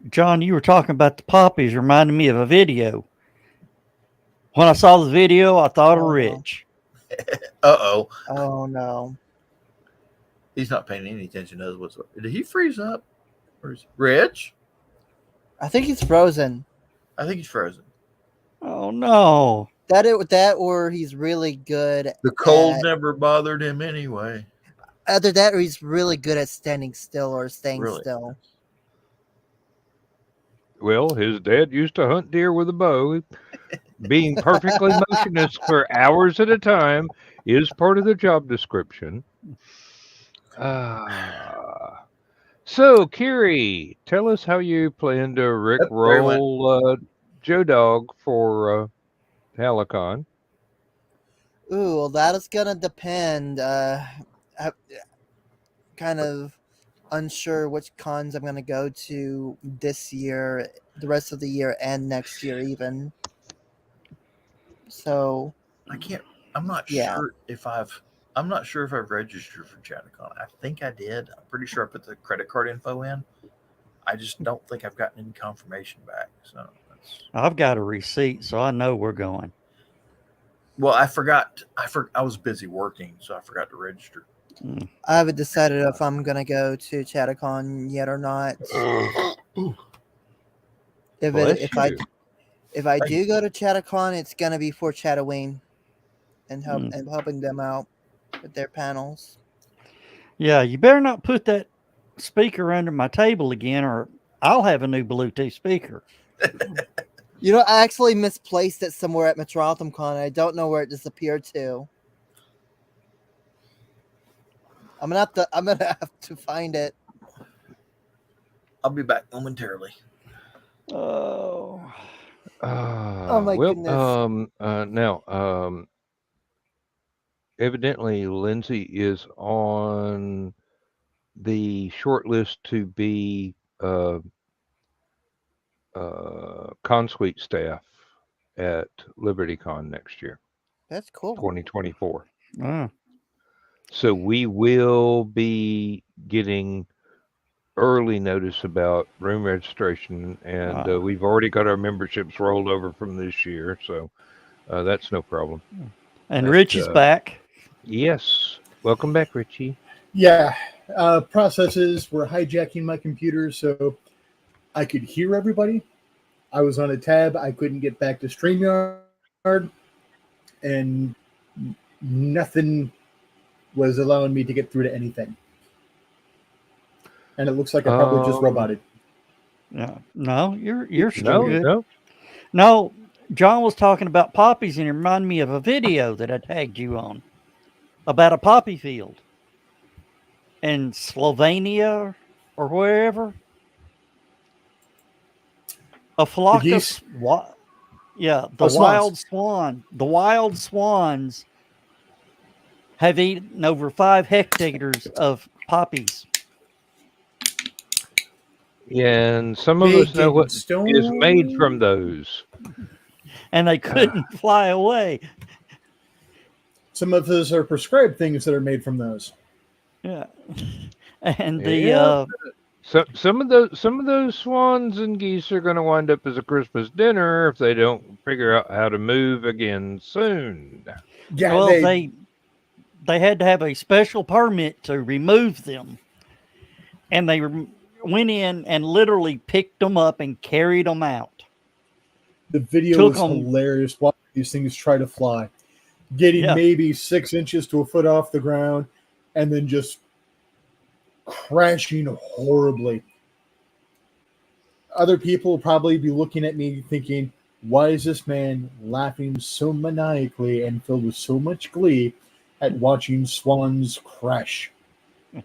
John, you were talking about the poppies, reminded me of a video. When I saw the video, I thought of Rich. Uh-oh. Oh, no. He's not paying any attention to us whatsoever. Did he freeze up? Or is Rich? I think he's frozen. I think he's frozen. Oh, no. That or he's really good. The cold never bothered him anyway. Either that or he's really good at standing still or staying still. Well, his dad used to hunt deer with a bow. Being perfectly motionless for hours at a time is part of the job description. So, Kiri, tell us how you plan to rickroll Joe Dog for HallowCon. Ooh, well, that is gonna depend. Kind of unsure which cons I'm gonna go to this year, the rest of the year, and next year even. So I'm not sure if I've registered for ChatterCon. I think I did. I'm pretty sure I put the credit card info in. I just don't think I've gotten any confirmation back. So I've got a receipt, so I know we're going. Well, I forgot. I was busy working, so I forgot to register. I haven't decided if I'm gonna go to ChatterCon yet or not. If I do go to ChatterCon, it's gonna be for Chatterween and helping them out with their panels. Yeah, you better not put that speaker under my table again, or I'll have a new Bluetooth speaker. I actually misplaced it somewhere at MetropolitanCon. I don't know where it disappeared to. I'm gonna have to find it. I'll be back momentarily. Oh my goodness. Now, evidently Lindsay is on the short list to be Consuite staff at LibertyCon next year. That's cool. 2024. So we will be getting early notice about room registration, and we've already got our memberships rolled over from this year, so that's no problem. And Rich is back. Yes. Welcome back, Richie. Yeah. Processes were hijacking my computer, so I could hear everybody. I was on a tab. I couldn't get back to StreamYard, and nothing was allowing me to get through to anything. And it looks like I probably just roboted. No, you're still good. No. No, John was talking about poppies, and it reminded me of a video that I tagged you on about a poppy field in Slovenia or wherever. A The flock of geese? yeah, Oh, swans. the wild swans have eaten over 5 hectares of poppies, Yeah, and some of us Big know what and is made from stone. those. and they Uh, couldn't fly away. Some of those are prescribed things that are made from those. Yeah, and the yeah, so some of those swans and geese are going to wind up as a Christmas dinner if they don't figure out how to move again soon. Yeah, well, they they had to have a special permit to remove them, and they went in and literally picked them up and carried them out. the video Took was them, hilarious watching these things try to fly. Getting yeah. maybe 6 inches to a foot off the ground and then just crashing horribly. Other people will probably be looking at me thinking, why is this man laughing so maniacally and filled with so much glee at watching swans crash? It,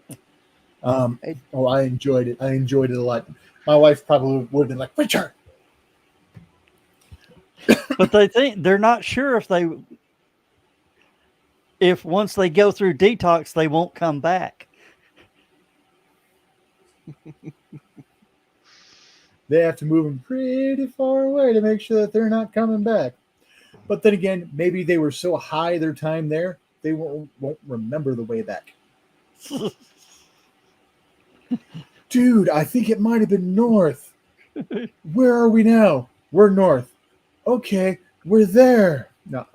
Oh, I enjoyed it. I enjoyed it a lot. My wife probably would have been like, Richard! But they're not sure if once they go through detox they won't come back. They have to move them pretty far away to make sure that they're not coming back. But then again, maybe they were so high their time there, they won't remember the way back. Dude, I think it might have been north. Where are we now? We're north. Okay, we're there. No,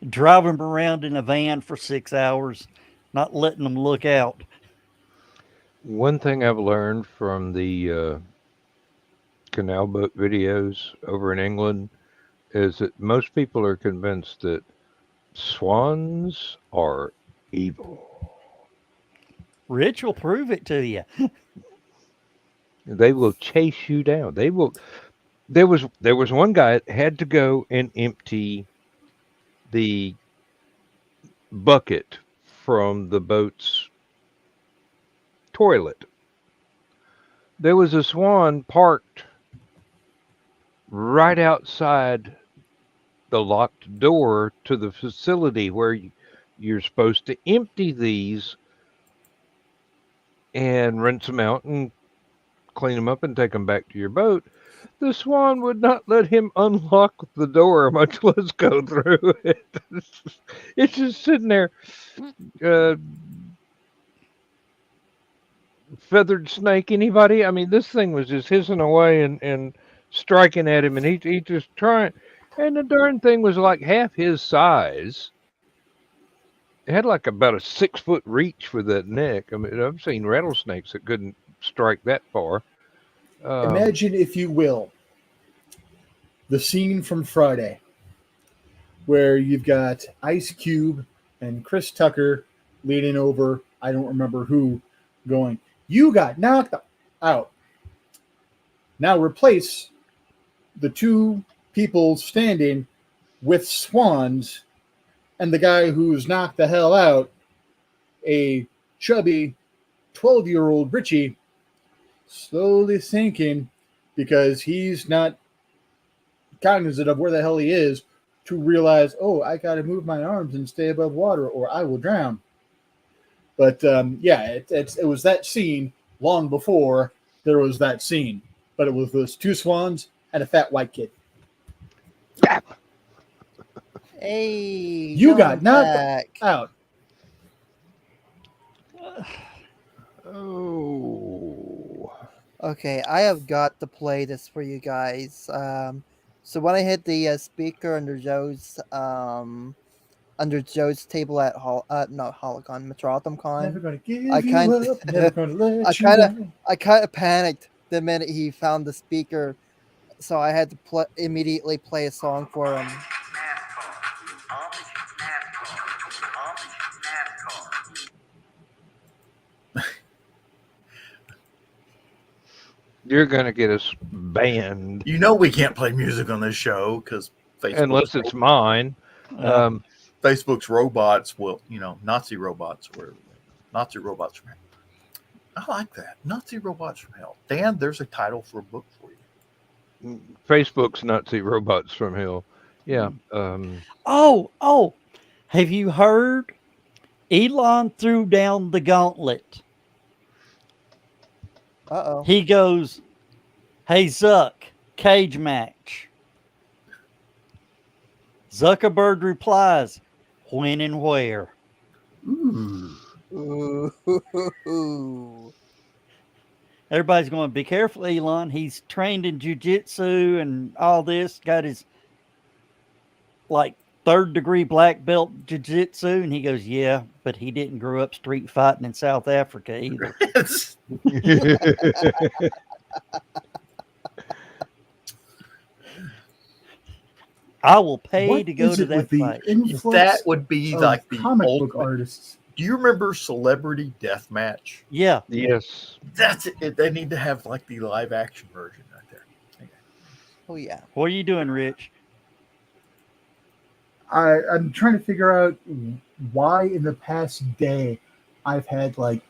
Driving them around in a van for 6 hours, not letting them look out. One thing I've learned from the canal boat videos over in England is that most people are convinced that swans are evil. Rich will prove it to you. They will chase you down. They will. There was one guy that had to go and empty the bucket from the boat's toilet. There was a swan parked right outside the locked door to the facility where you're supposed to empty these and rinse them out and clean them up and take them back to your boat. The swan would not let him unlock the door, much less go through it. It's just sitting there, uh, feathered snake. Anybody? I mean, this thing was just hissing away and striking at him, and he just trying. And the darn thing was like half his size. It had like about a 6 foot reach for that neck. I mean, I've seen rattlesnakes that couldn't strike that far. imagine, if you will, the scene from Friday where you've got Ice Cube and Chris Tucker leaning over, I don't remember who, going, you got knocked out. Now replace the two people standing with swans and the guy who's knocked the hell out, a chubby 12-year-old Richie, slowly sinking because he's not cognizant of where the hell he is to realize, oh, I got to move my arms and stay above water or I will drown. But yeah, it was that scene long before there was that scene. But it was those two swans and a fat white kid. hey, You got knocked back. out. Oh. Okay, I have got to play this for you guys. So when I hit the speaker under Joe's table at not HallowCon, MetropolitanCon, Never gonna give I you kind up. Never gonna let I you kind of down. I kind of panicked the minute he found the speaker, so I had to immediately play a song for him. You're gonna get us banned You know we can't play music on this show because unless it's mine. Facebook's robots will, Nazi robots were Nazi robots from hell. I like that. Nazi robots from hell. Dan, there's a title for a book for you. Facebook's Nazi robots from hell. Yeah. Oh, have you heard? Elon threw down the gauntlet. Uh-oh. He goes, "Hey, Zuck, cage match." Zuckerberg replies, "When and where?" Ooh. Everybody's going, "Be careful, Elon. He's trained in jiu-jitsu and all this. Got his, like, 3rd-degree black belt jiu-jitsu." And he goes, "Yeah, but he didn't grow up street fighting in South Africa either." I will pay What to go is to it that with the fight. influx That would be of like the comic book ultimate. artists? Do you remember Celebrity Deathmatch? Yeah. Yes. That's it. They need to have like the live action version right there. Okay. Oh yeah. What are you doing, Rich? I'm trying to figure out why in the past day I've had like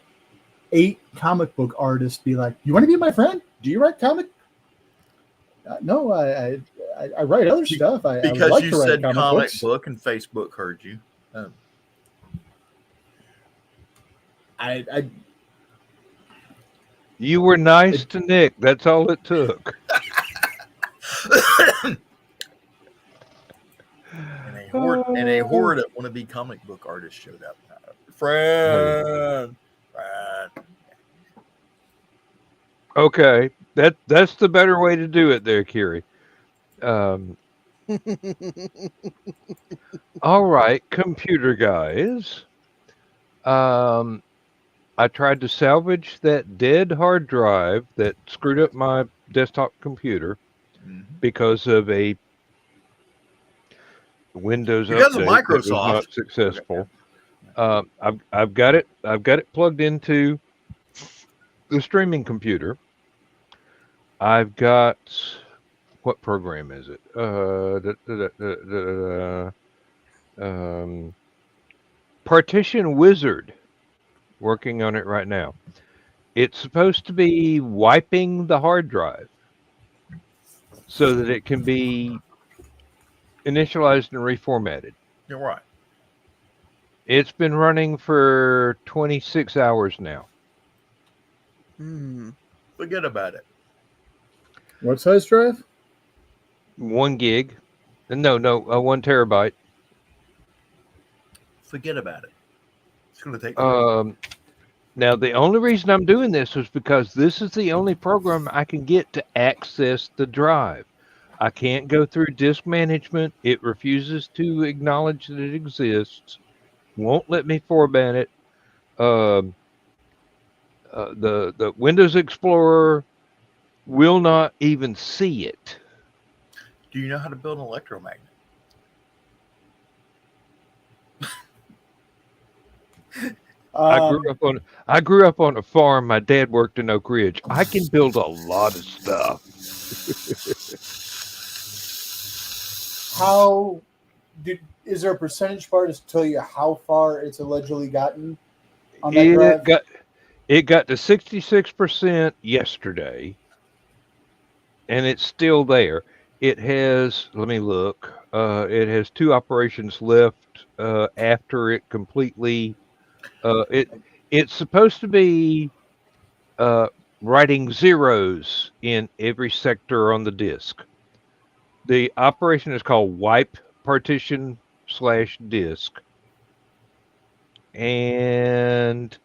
8 comic book artists be like, "You want to be my friend? Do you write comic?" No, I write other stuff. I would Because like you to write said comic comic books. book and Facebook heard you. I You were nice to Nick. That's all it took. And a horde of wannabe comic book artists showed up. Friend. Okay, that's the better way to do it, there, Kiri. All right, computer guys. I tried to salvage that dead hard drive that screwed up my desktop computer because of a Windows Because of update that was Microsoft. not successful. I've got it. I've got it plugged into the streaming computer. I've got, what program is it? Partition Wizard, working on it right now. It's supposed to be wiping the hard drive so that it can be initialized and reformatted. You're right. It's been running for 26 hours now. Forget about it. What size drive? 1 gig. No, 1 terabyte. Forget about it. It's going to take. Now, the only reason I'm doing this is because this is the only program I can get to access the drive. I can't go through disk management. It refuses to acknowledge that it exists. Won't let me format it. The Windows Explorer will not even see it. Do you know how to build an electromagnet? I grew up on a farm. My dad worked in Oak Ridge. I can build a lot of stuff. Is there a percentage bar to tell you how far it's allegedly gotten on that drive? It got to 66% yesterday, and it's still there. It has, let me look. It has 2 operations left after it completely. It's supposed to be writing zeros in every sector on the disk. The operation is called wipe partition/disk, and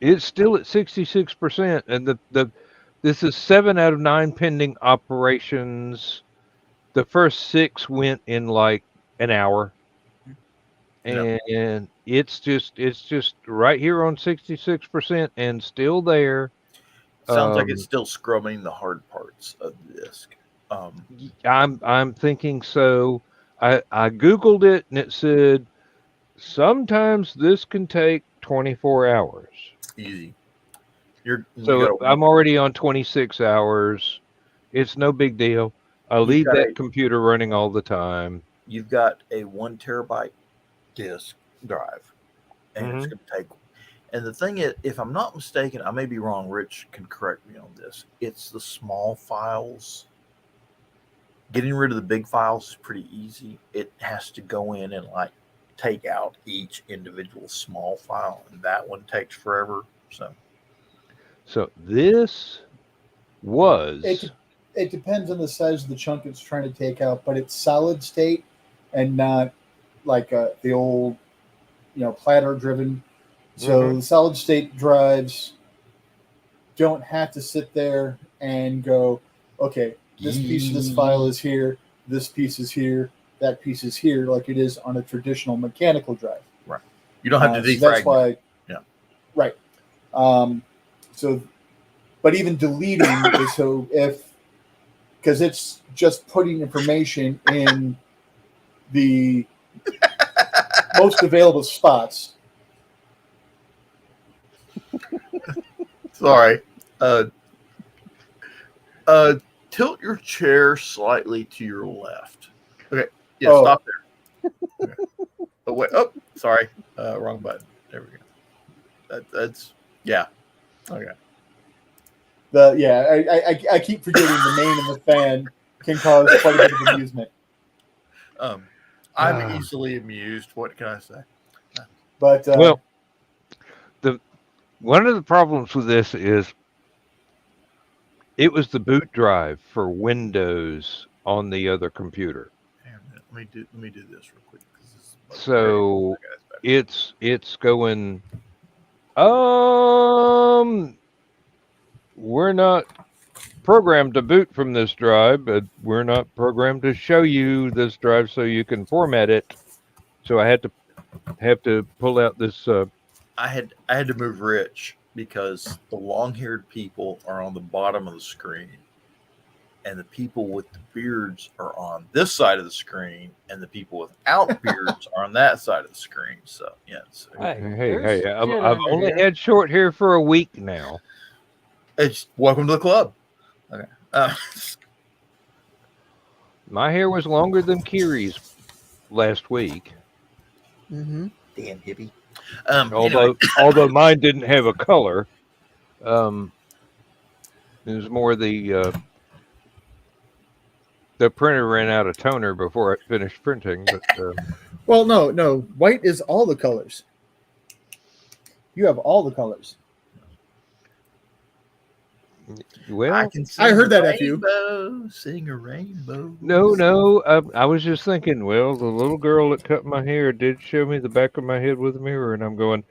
it's still at 66%. And this is 7 out of 9 pending operations. The first 6 went in like an hour. And it's just right here on 66% and still there. Sounds like it's still scrubbing the hard parts of the disk. I'm thinking so. I Googled it and it said sometimes this can take 24 hours. Easy. So I'm already on 26 hours. It's no big deal. I leave that computer running all the time. You've got a 1 terabyte disk drive, and it's going to take. And the thing is, if I'm not mistaken, I may be wrong. Rich can correct me on this. It's the small files. Getting rid of the big files is pretty easy. It has to go in and like take out each individual small file, and that one takes forever. So this was. It depends on the size of the chunk it's trying to take out, but it's solid state and not like the old, platter driven. So the solid state drives don't have to sit there and go, okay, this piece of this file is here, this piece is here, that piece is here, like it is on a traditional mechanical drive. Right. You don't have to defragment. So that's why. Yeah. Right. But even deleting is because it's just putting information in the most available spots. Sorry. Tilt your chair slightly to your left. Okay. Yeah, stop there. Okay. Oh, wait. Oh, sorry. Wrong button. There we go. That's yeah. Okay. I keep forgetting the main and the fan can cause quite a bit of amusement. I'm easily amused. What can I say? But one of the problems with this is it was the boot drive for Windows on the other computer. Let me do this real quick. So it's going. We're not programmed to boot from this drive, but we're not programmed to show you this drive so you can format it. So I had to pull out this. I had to move Rich because the long-haired people are on the bottom of the screen, and the people with the beards are on this side of the screen, and the people without beards are on that side of the screen. So yes. Hey! I've only had short hair for a week now. It's welcome to the club. Okay. My hair was longer than Kiri's last week. Damn hippie. Although mine didn't have a color, it was more the printer ran out of toner before it finished printing. But well, no, white is all the colors. You have all the colors. Well, I heard that at you. Sing a rainbow. No. I was just thinking. Well, the little girl that cut my hair did show me the back of my head with a mirror, and I'm going,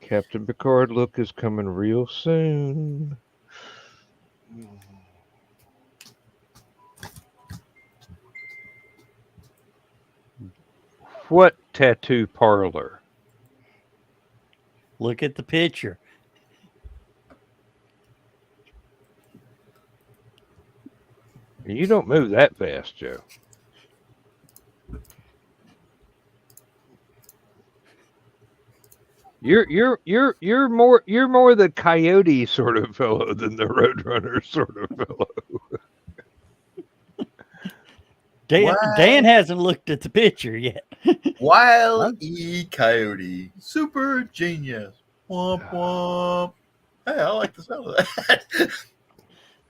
Captain Picard look is coming real soon. What tattoo parlor? Look at the picture. You don't move that fast, Joe. You're more the coyote sort of fellow than the roadrunner sort of fellow. Dan hasn't looked at the picture yet. Wile E. Coyote, super genius. Womp womp. Hey, I like the sound of that.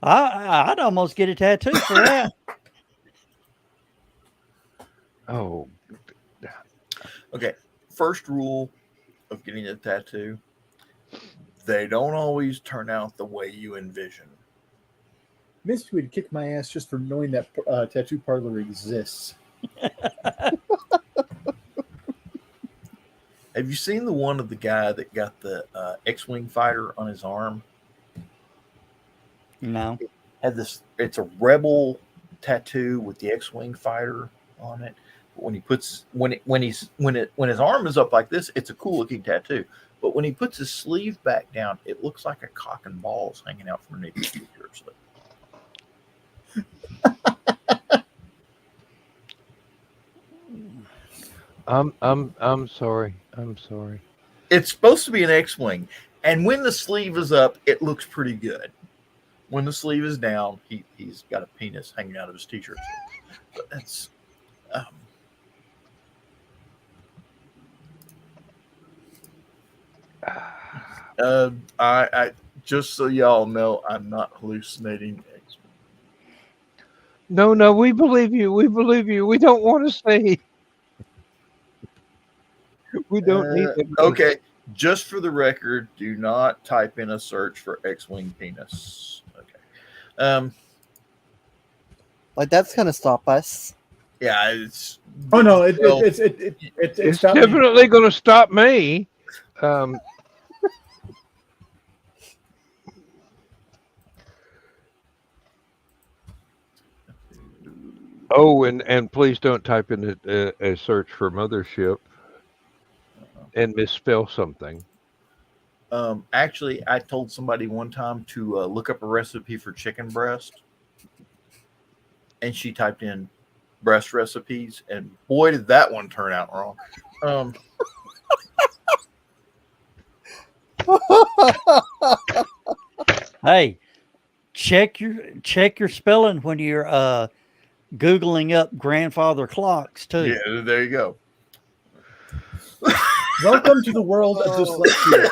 I'd almost get a tattoo for that. Oh. Okay. First rule of getting a tattoo: they don't always turn out the way you envision. Missed would kick my ass just for knowing that tattoo parlor exists. Have you seen the one of the guy that got the X-wing fighter on his arm? No. Had this. It's a rebel tattoo with the X-wing fighter on it. But when his arm is up like this, it's a cool looking tattoo. But when he puts his sleeve back down, it looks like a cock and balls hanging out from underneath his shirt sleeve. I'm sorry. I'm sorry. It's supposed to be an X-wing, And when the sleeve is up, it looks pretty good. When the sleeve is down, he's got a penis hanging out of his t-shirt. But that's I just so y'all know, I'm not hallucinating. No, we believe you. We believe you. We don't want to say. We don't need it. Okay, just for the record, do not type in a search for X-wing penis. Okay. Like that's gonna stop us. Yeah, it's. Oh no, well, it's It's stopped me. definitely going to stop me. Oh, and please don't type in a search for mothership and misspell something. Actually, I told somebody one time to look up a recipe for chicken breast, and she typed in breast recipes, and boy, did that one turn out wrong. Hey, check your spelling when you're Googling up grandfather clocks too. Yeah, there you go. Welcome to the world of dyslexia.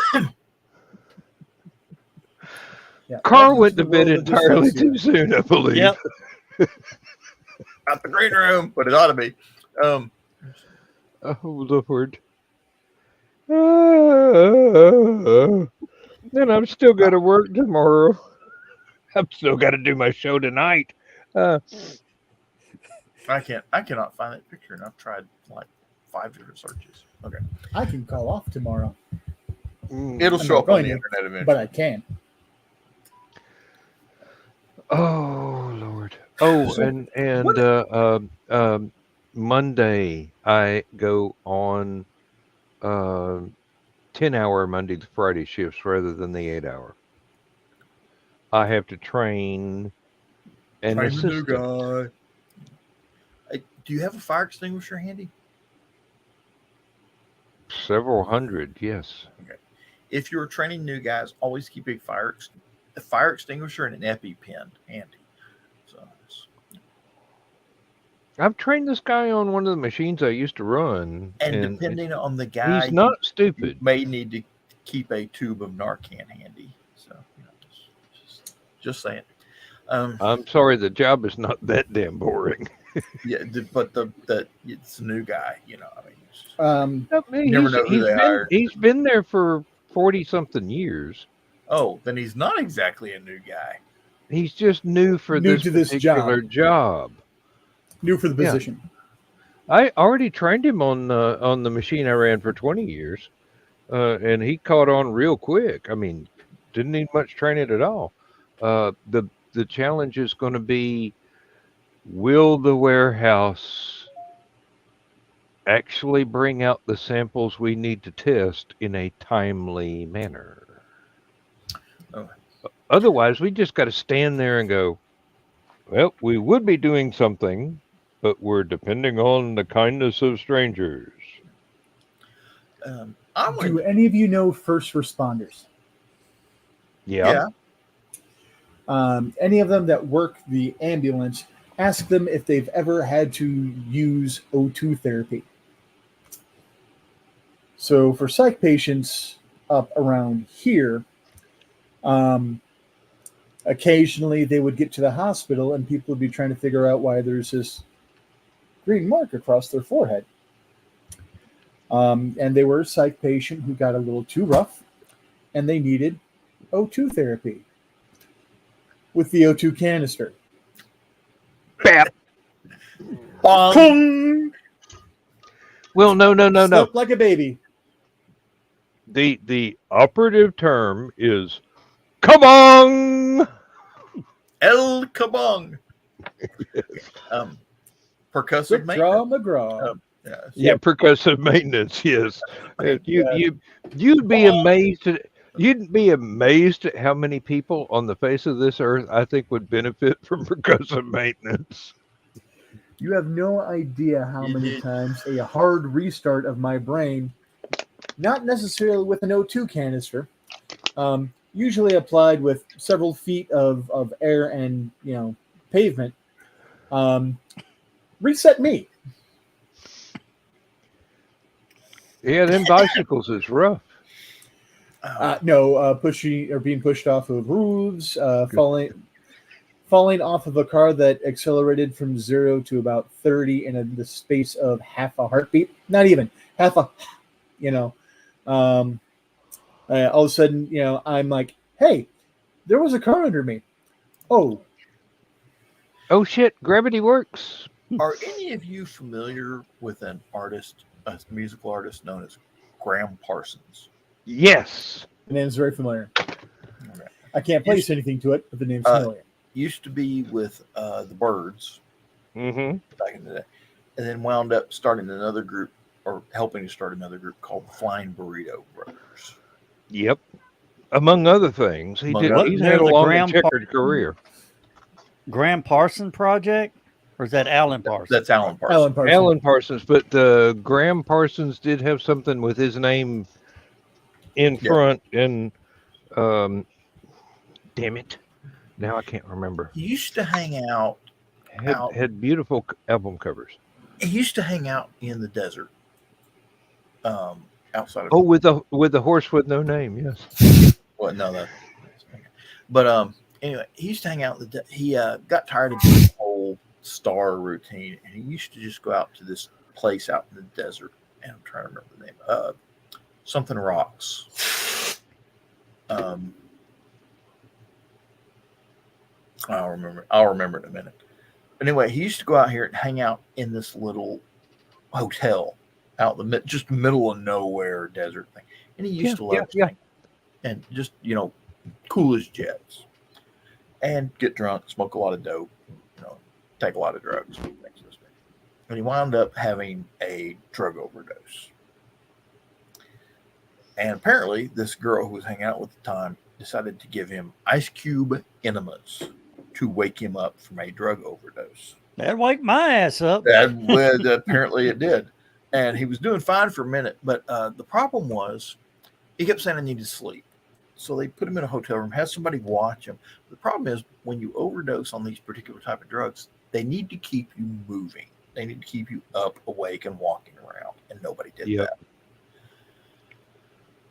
Yeah, Carl welcome went the to bed world of entirely dyslexia. too soon, I believe. Yep. Not the green room, but it ought to be. Oh Lord. Then I'm still got to work tomorrow. I've still got to do my show tonight. I cannot find that picture, and I've tried like 5 different searches. Okay, I can call off tomorrow, it'll I'm show not up on going the to, internet eventually. but I can. Oh Lord. Oh, and Monday I go on 10-hour Monday to Friday shifts rather than the 8-hour. I have to train an Train the new assistant. guy. Hey, do you have a fire extinguisher handy? Several hundred, yes. Okay. If you're training new guys, always keep a fire extinguisher and an EpiPen handy. So, I've trained this guy on one of the machines I used to run, and and depending on the guy, he's not you stupid. may need to keep a tube of Narcan handy. So, just saying. I'm sorry, the job is not that damn boring. Yeah, but it's a new guy. I mean, I mean, you never know who they hired. He's been there for 40-something years. Oh, then he's not exactly a new guy. He's just new for New this to this particular job. New for the Yeah. position. I already trained him on the machine I ran for 20 years, and he caught on real quick. I mean, didn't need much training at all. The challenge is going to be, will the warehouse actually bring out the samples we need to test in a timely manner? Oh. Otherwise, we just got to stand there and go, well, we would be doing something, but we're depending on the kindness of strangers. Do any of you know first responders? Yeah. Any of them that work the ambulance, ask them if they've ever had to use O2 therapy. So for psych patients up around here, occasionally they would get to the hospital and people would be trying to figure out why there's this green mark across their forehead. And they were a psych patient who got a little too rough and they needed O2 therapy with the O2 canister. Bap. Bong! Well, no. Slept like a baby. The operative term is kabong. El Kabong. Percussive Draw maintenance. McGraw. Yes. Yeah, percussive maintenance. Yes, you'd be amazed at. You'd be amazed at how many people on the face of this earth I think would benefit from percussive maintenance. You have no idea how many times a hard restart of my brain, not necessarily with an O2 canister, usually applied with several feet of air and pavement. Reset me. Yeah, them bicycles is rough. No, pushing or being pushed off of roofs, falling off of a car that accelerated from 0 to about 30 in the space of half a heartbeat. Not even half a, all of a sudden, I'm like, hey, there was a car under me. Oh, Oh shit, gravity works. Are any of you familiar with an artist, a musical artist known as Graham Parsons? Yes. the name's very familiar. Okay. I can't place anything to it, but the name's familiar. Used to be with the Birds Mm-hmm. back in the day, and then wound up starting another group or helping to start another group called the Flying Burrito Brothers. Yep. Among other things, Among he's Wasn't had there a the long and checkered career. Graham Parson project, or is that Alan Parsons? That's Alan Parsons. Alan Parsons. Alan Parsons, but Graham Parsons did have something with his name in front, and damn it, now I can't remember. He used to hang out. Had beautiful album covers. He used to hang out in the desert, outside of. Oh, with the horse with no name. Yes. Well, no, that. But anyway, he used to hang out. He got tired of doing the whole star routine, and he used to just go out to this place out in the desert. And I'm trying to remember the name. Something Rocks. I'll remember in a minute. Anyway, he used to go out here and hang out in this little hotel out in the just middle of nowhere desert thing, and he used to love to and just cool as jets, and get drunk, smoke a lot of dope, take a lot of drugs, things like that. And he wound up having a drug overdose. And apparently, this girl who was hanging out with the time decided to give him ice cube enemas to wake him up from a drug overdose. That'd wake my ass up. Apparently it did. And he was doing fine for a minute, but the problem was he kept saying I need to sleep. So they put him in a hotel room, had somebody watch him. The problem is when you overdose on these particular type of drugs, they need to keep you moving. They need to keep you up, awake, and walking around. And nobody did that.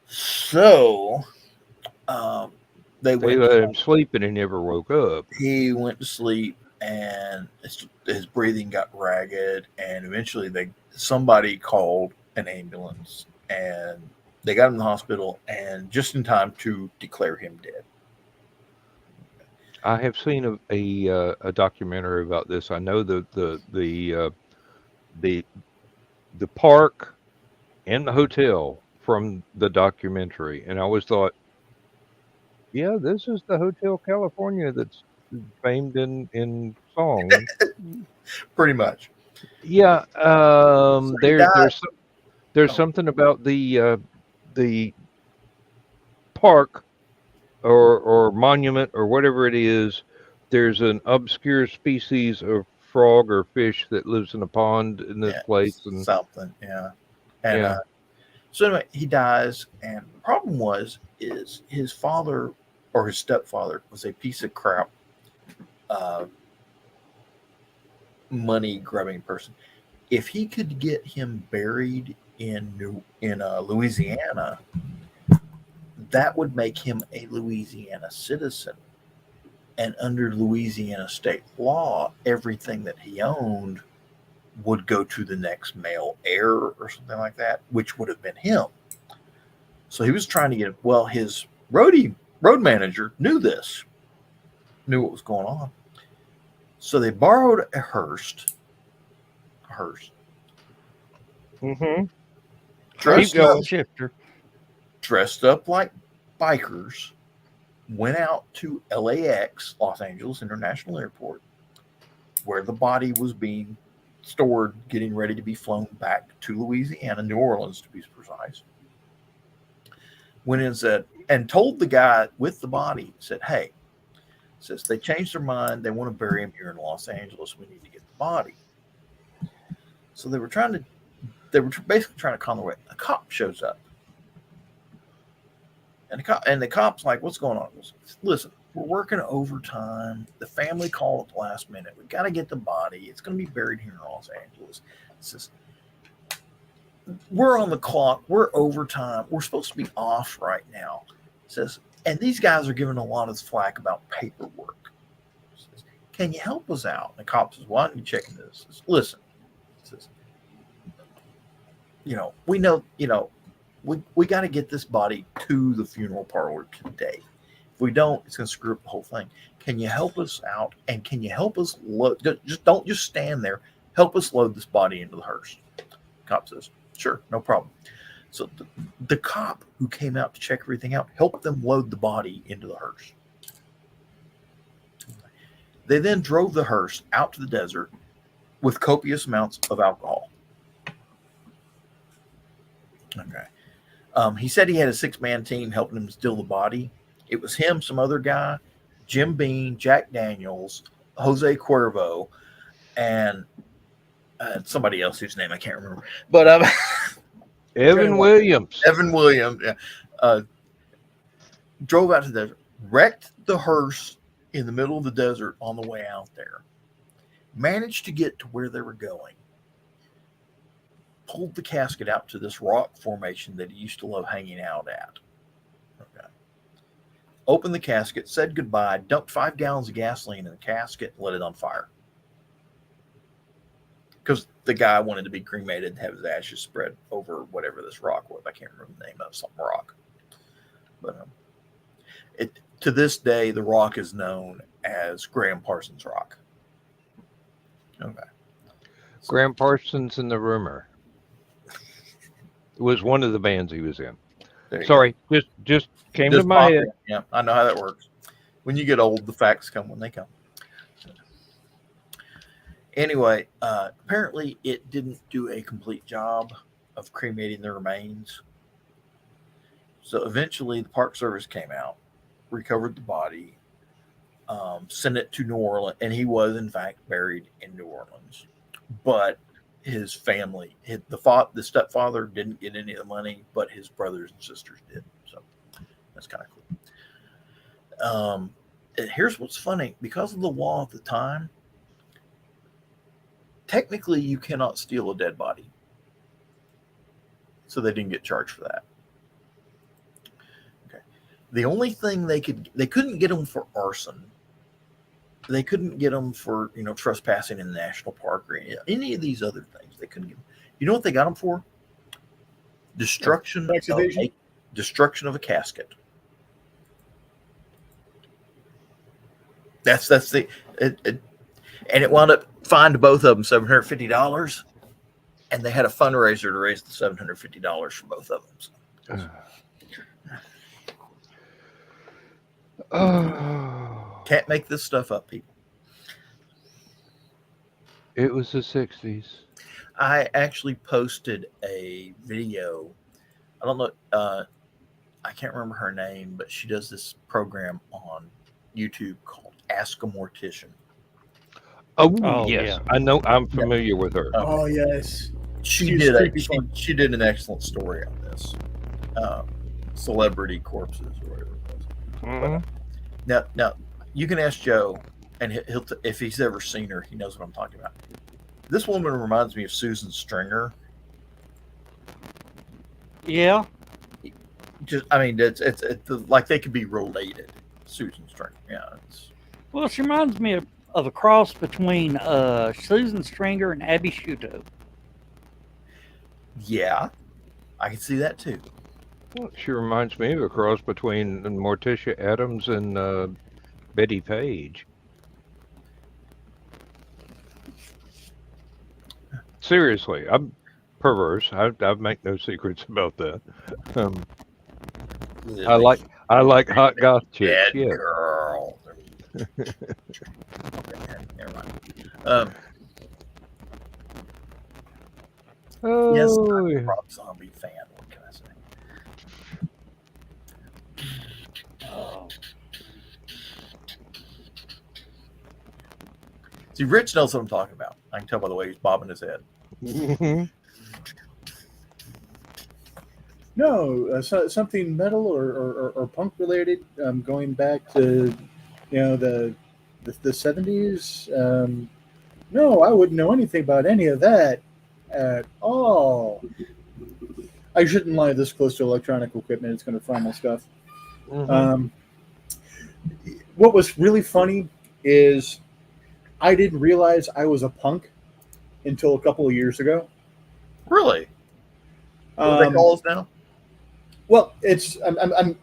So they let him sleep and he never woke up. He went to sleep and his breathing got ragged, and eventually somebody called an ambulance and they got him in the hospital, and just in time to declare him dead. I have seen a documentary about this. I know the park and the hotel from the documentary, and I always thought, yeah, this is the Hotel California that's famed in song. Pretty much. Yeah. There's something about the park or monument or whatever it is. There's an obscure species of frog or fish that lives in a pond in this place, and something. Yeah. And so anyway, he dies, and the problem is his father or his stepfather was a piece of crap, money grubbing person. If he could get him buried in Louisiana, that would make him a Louisiana citizen. And under Louisiana state law, everything that he owned would go to the next male heir or something like that, which would have been him. So he was trying to get, his road manager knew what was going on. So they borrowed a hearse. Mm-hmm. Dressed up like bikers, went out to LAX, Los Angeles International Airport, where the body was being stored, getting ready to be flown back to Louisiana, New Orleans to be precise. Went in and told the guy with the body, said, hey, says they changed their mind. They want to bury him here in Los Angeles. We need to get the body. So they were basically trying to con their way. A cop shows up. And the cop's like, what's going on? He goes, listen, we're working overtime. The family called at the last minute. We got to get the body. It's going to be buried here in Los Angeles. He says, we're on the clock. We're overtime. We're supposed to be off right now. He says, and these guys are giving a lot of flack about paperwork. He says, can you help us out? And the cop says, why aren't you checking this? He says, listen, he says, we know, we got to get this body to the funeral parlor today. If we don't, it's going to screw up the whole thing. Can you help us out? And can you help us load? Don't just stand there. Help us load this body into the hearse. Cop says, sure, no problem. So the cop who came out to check everything out helped them load the body into the hearse. They then drove the hearse out to the desert with copious amounts of alcohol. Okay. He said he had a 6-man team helping him steal the body. It was him, some other guy, Jim Beam, Jack Daniels, Jose Cuervo, and somebody else whose name I can't remember. But Evan Williams. Evan Williams, yeah. Drove out to the desert, wrecked the hearse in the middle of the desert on the way out there. Managed to get to where they were going. Pulled the casket out to this rock formation that he used to love hanging out at. Okay. Opened the casket, said goodbye, dumped 5 gallons of gasoline in the casket, and lit it on fire. Because the guy wanted to be cremated and have his ashes spread over whatever this rock was. I can't remember the name of some rock. But to this day, the rock is known as Graham Parsons Rock. Okay. Graham Parsons and the Rumor. It was one of the bands he was in. Sorry, just came to my head. Yeah, I know how that works. When you get old, the facts come when they come. Anyway, apparently it didn't do a complete job of cremating the remains. So eventually the Park Service came out, recovered the body, sent it to New Orleans, and he was in fact buried in New Orleans. But his family, the stepfather didn't get any of the money, but his brothers and sisters did. So that's kind of cool. And here's what's funny. Because of the law at the time, technically you cannot steal a dead body. So they didn't get charged for that. Okay. The only thing they couldn't get them for arson. They couldn't get them for, trespassing in the national park or any of these other things. They couldn't get them. You know what they got them for? Destruction of a casket. That's the and it wound up fined both of them $750, and they had a fundraiser to raise the $750 for both of them. So. Can't make this stuff up, people. It was the 60s. I actually posted a video. I don't know. I can't remember her name, but she does this program on YouTube called Ask a Mortician. Oh yes, yeah. I know. I'm familiar with her. Oh yes, she did an excellent story on this. Celebrity corpses or whatever it was. Mm-hmm. Now you can ask Joe, and he'll if he's ever seen her, he knows what I'm talking about. This woman reminds me of Susan Stringer. Yeah. It's like they could be related. Susan Stringer. Yeah. Well, she reminds me of a cross between Susan Stringer and Abby Shuto. Yeah, I can see that too. Well, she reminds me of a cross between Morticia Adams and Betty Page. Seriously, I'm perverse. I make no secrets about that. I like hot goth chicks. Yeah. Girl. Okay, never mind. Yes, I'm a Rob Zombie fan. What can I say? See, Rich knows what I'm talking about. I can tell by the way he's bobbing his head. No, something metal or punk related, going back to the 70s. No, I wouldn't know anything about any of that at all. I shouldn't lie this close to electronic equipment. It's going to find my stuff. Mhm. What was really funny is I didn't realize I was a punk until a couple of years ago. Really? What do they call us now? Well, I'm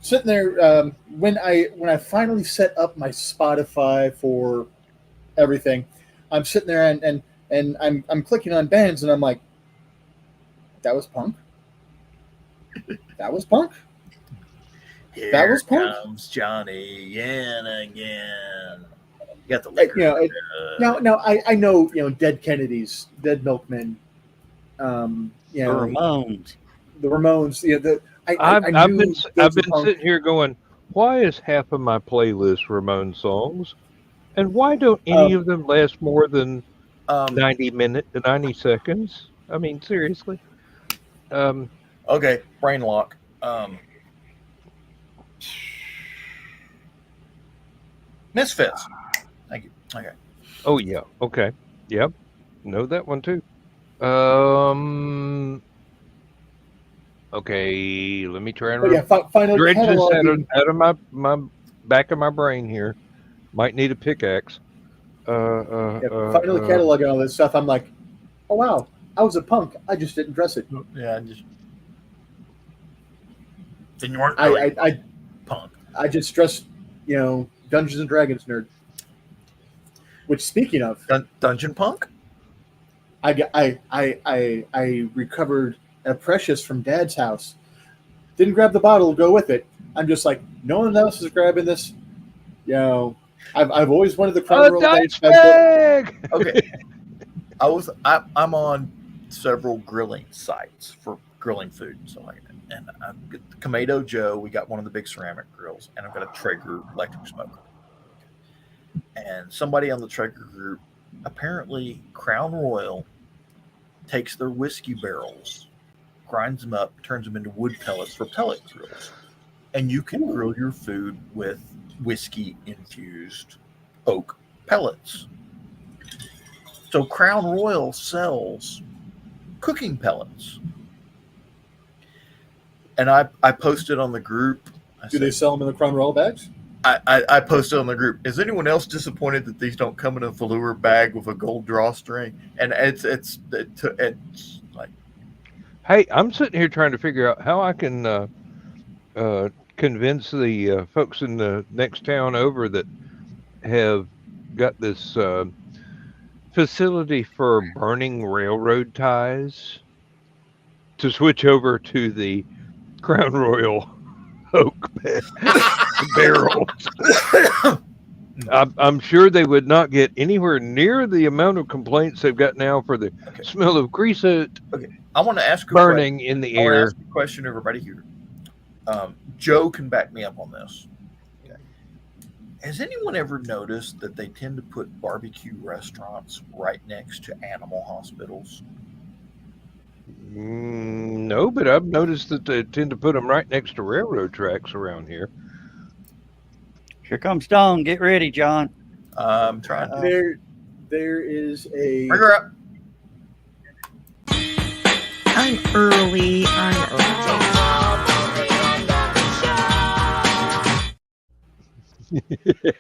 sitting there when I finally set up my Spotify for everything. I'm sitting there and I'm clicking on bands and I'm like, that was punk. That was punk. Here That was punk. comes Johnny in again. You got the liquor. Now I know Dead Kennedys, Dead Milkmen, The Ramones. the Ramones. I've I been knew I've those were been punk. sitting here going, why is half of my playlist Ramon songs, and why don't any of them last more than 90 seconds? I mean, seriously. Okay, brain lock. Misfits. Thank you. Okay. Oh yeah. Okay. Yep. Know that one too. Okay. Let me try and But yeah, final dredge this cataloging. out of my back of my brain here. Might need a pickaxe. Finally cataloging all this stuff. I'm like, oh wow, I was a punk. I just didn't dress it. Yeah, then you weren't really I punk. I just dressed, Dungeons and Dragons nerd. Which, speaking of, Dungeon punk. I recovered a Precious from Dad's house. Didn't grab the bottle to go with it. I'm just like, no one else is grabbing this. I've always wanted the Crown Royal dice Dice bag. Okay. I'm on several grilling sites for grilling food and stuff like that. And Kamado Joe, we got one of the big ceramic grills, and I've got a Traeger electric smoker. And somebody on the Traeger group, apparently Crown Royal takes their whiskey barrels, grinds them up, turns them into wood pellets for pellet grills. And you can grill your food with whiskey infused oak pellets. So Crown Royal sells cooking pellets. And I posted on the group. Do they sell them in the Crown Royal bags? I posted on the group. Is anyone else disappointed that these don't come in a velour bag with a gold drawstring? And it's like, Hey, I'm sitting here trying to figure out how I can convince the folks in the next town over that have got this facility for burning railroad ties to switch over to the Crown Royal oak barrels. I'm sure they would not get anywhere near the amount of complaints they've got now for the smell of grease I want to ask burning in the I want to air. ask a question to everybody here. Joe can back me up on this. Okay. Has anyone ever noticed that they tend to put barbecue restaurants right next to animal hospitals? No, but I've noticed that they tend to put them right next to railroad tracks around here. Here comes Dawn. Get ready, John. I'm trying to. There is a. Bring her up. I'm early.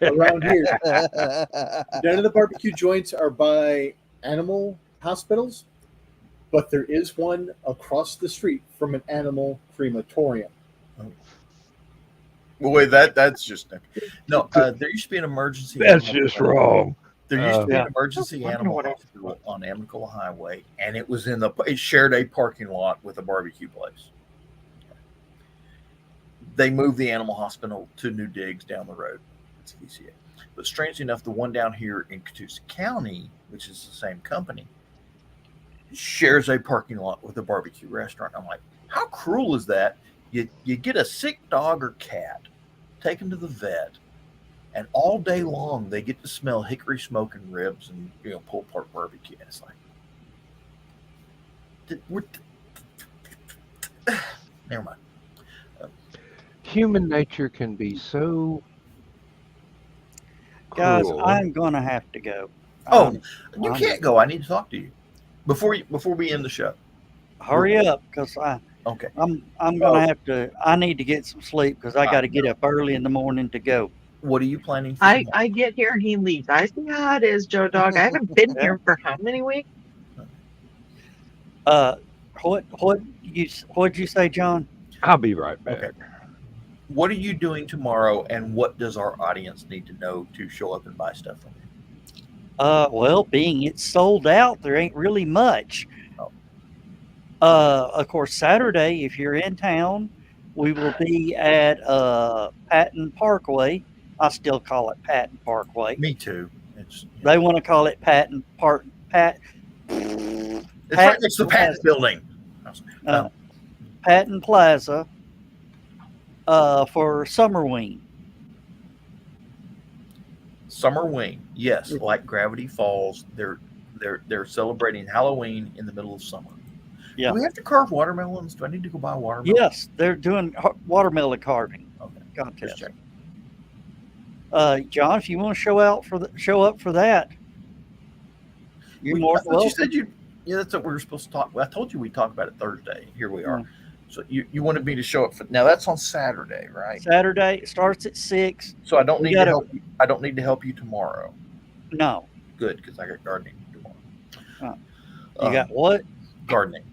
Around here, none of the barbecue joints are by animal hospitals, but there is one across the street from an animal crematorium. Well, wait, that's just no. There used to be an emergency. That's just wrong. There used to be an emergency animal hospital on Amical Highway, and it was it shared a parking lot with a barbecue place. They moved the animal hospital to New Digs down the road. It's VCA. But strangely enough, the one down here in Catoosa County, which is the same company, shares a parking lot with a barbecue restaurant. I'm like, how cruel is that? You get a sick dog or cat, take them to the vet, and all day long they get to smell hickory smoking ribs and pulled pork barbecue. And it's like, Never mind. Human nature can be so Guys, cruel. I'm gonna have to go. Oh, Um, you I'm- can't go. I need to talk to you before we end the show. hurry up, because Okay. I'm gonna have to. I need to get some sleep because I got to get up early in the morning to go. What are you planning for I tomorrow? get here and he leaves. I see how it is, Joe Dog. I haven't been Yeah. here for how many weeks? What'd you say, John? I'll be right back. Okay. What are you doing tomorrow, and what does our audience need to know to show up and buy stuff from you? Well, being it's sold out, there ain't really much. Oh. Of course, Saturday, if you're in town, we will be at Patton Parkway. I still call it Patton Parkway. Me too. It's They want to call it Patton Park. it's right next to the Patton building. Patton Plaza for Summerween. Summer Wing, yes, like Gravity Falls. They're celebrating Halloween in the middle of summer. Yeah. Do we have to carve watermelons? Do I need to go buy watermelons? Yes, they're doing watermelon carving Okay. contest. Just check. John, if you want to show up for that, you're more I thought welcome. you said you. Yeah, that's what we were supposed to talk. Well, I told you we'd talk about it Thursday. Here we are. Mm. So you wanted me to show up for now. That's on Saturday, right? Saturday it starts at 6. So I don't We need gotta- to help you. I don't need to help you tomorrow. No, Good, because I got gardening tomorrow. you got what? Gardening.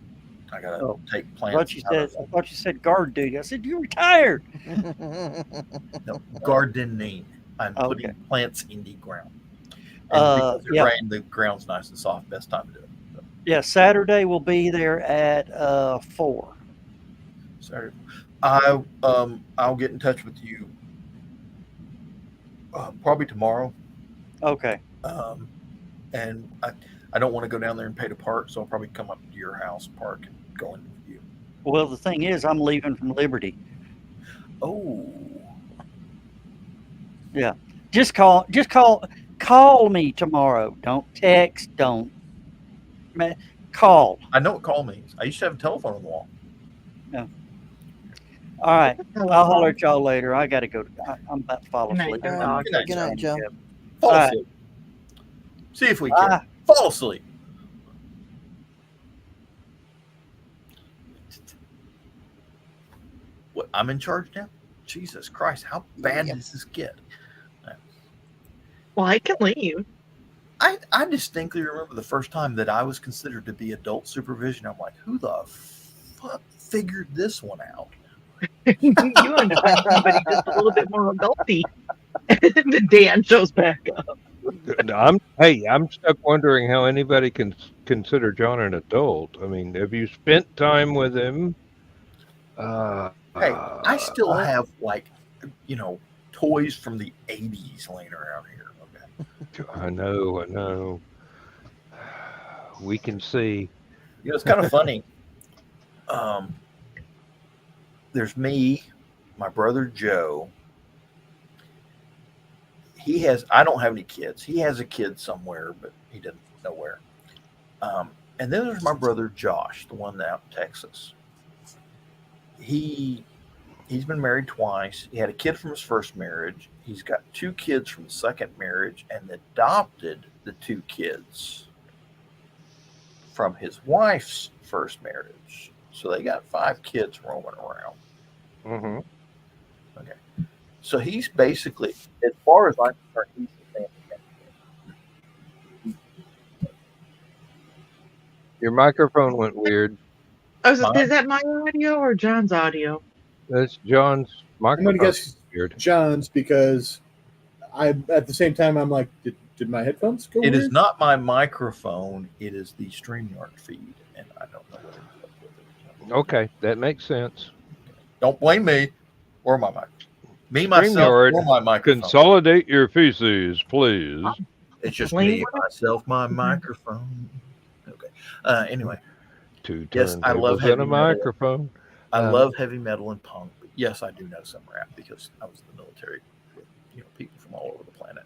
I gotta Oh, take I plants. thought you said guard duty. I said you retired. No, gardening. I'm putting Okay. plants in the ground. And because it Yeah. rained, the ground's nice and soft. Best time to do it. So, Yeah, Saturday we'll be there at 4. Saturday. I'll get in touch with you probably tomorrow. Okay. And I don't want to go down there and pay to park, so I'll probably come up to your house, park, and go in with you. Well, the thing is, I'm leaving from Liberty. Oh, Yeah. Just call me tomorrow. Don't text. Don't call. I know what call means. I used to have a telephone on the wall. All right. I'll holler at y'all later. I got to go. I'm about to fall Good night, asleep. Joe I'm Dog. gonna Good night, Joe. Fall All right. asleep. See if we Bye. can. Fall asleep. What? I'm in charge now? Jesus Christ. How bad Yes. does this get? Well, I can leave. I distinctly remember the first time that I was considered to be adult supervision. I'm like, who the fuck figured this one out? You and somebody just a little bit more adulty. The Dan shows back up. I'm stuck wondering how anybody can consider John an adult. I mean, have you spent time with him? Hey, I still have toys from the 80s laying around here. Okay. I know. We can see. It's kind of funny. There's me, my brother Joe. I don't have any kids. He has a kid somewhere, but he doesn't know where. And then there's my brother Josh, the one out in Texas. He's been married twice. He had a kid from his first marriage. He's got 2 kids from the second marriage and adopted the 2 kids from his wife's first marriage. So they got 5 kids roaming around. Mm-hmm. Okay. So he's basically, as far as I'm concerned, he's the family. Your microphone went weird. Is that my audio or John's audio? That's John's I'm going microphone. to guess Weird. John's because at the same time I'm like, did my headphones go It weird? is not my microphone. It is the StreamYard feed, and I don't know what it is with it. Okay, that makes sense. Don't blame me or my microphone. Me, myself, StreamYard, or my microphone. Consolidate your feces, please. It's just Blame me, what? myself, my microphone. Okay. Anyway, 2 Yes, I love turntables and a heavy metal. microphone. I love heavy metal and punk, but yes, I do know some rap because I was in the military with people from all over the planet.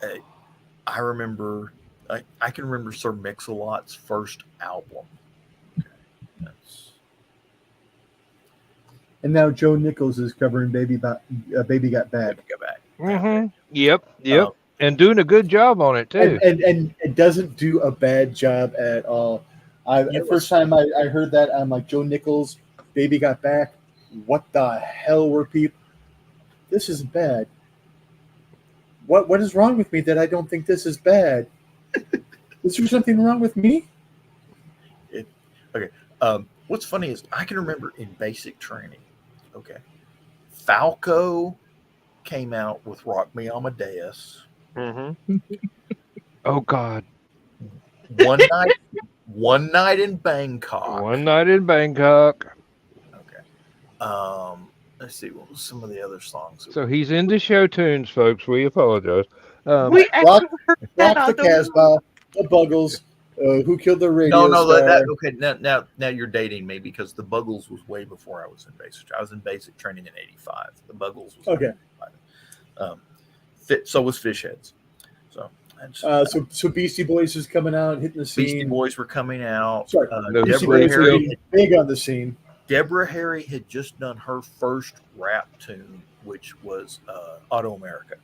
So, I remember I can remember Sir Mix-a-Lot's first album. That's And now Joe Nichols is covering Baby Got Bad. Go back. Mm-hmm. Yep. Um, And doing a good job on it too. And it doesn't do a bad job at all. The first time I heard that, I'm like, Joe Nichols, Baby Got Back. What the hell were people? This is bad. What is wrong with me that I don't think this is bad? Is there something wrong with me? Okay. What's funny is I can remember in basic training. Okay. Falco came out with Rock Me Amadeus. Mm-hmm. Oh God. One night in Bangkok. One night in Bangkok. Okay. Let's see. What was some of the other songs? So he's into show tunes, folks. We apologize. We Rock, actually heard that Rock on the Casbah, the Buggles, Who Killed the Radio No, Star. okay. Now you're dating me because the Buggles was way before I was in basic. I was in basic training in '85. The Buggles was Okay. 85. So was Fishheads. So So Beastie Boys is coming out, hitting the scene. Beastie Boys were coming out. Sorry, No, Beastie Deborah Boys are Harry. getting big on the scene. Deborah Harry had just done her first rap tune, which was Auto America.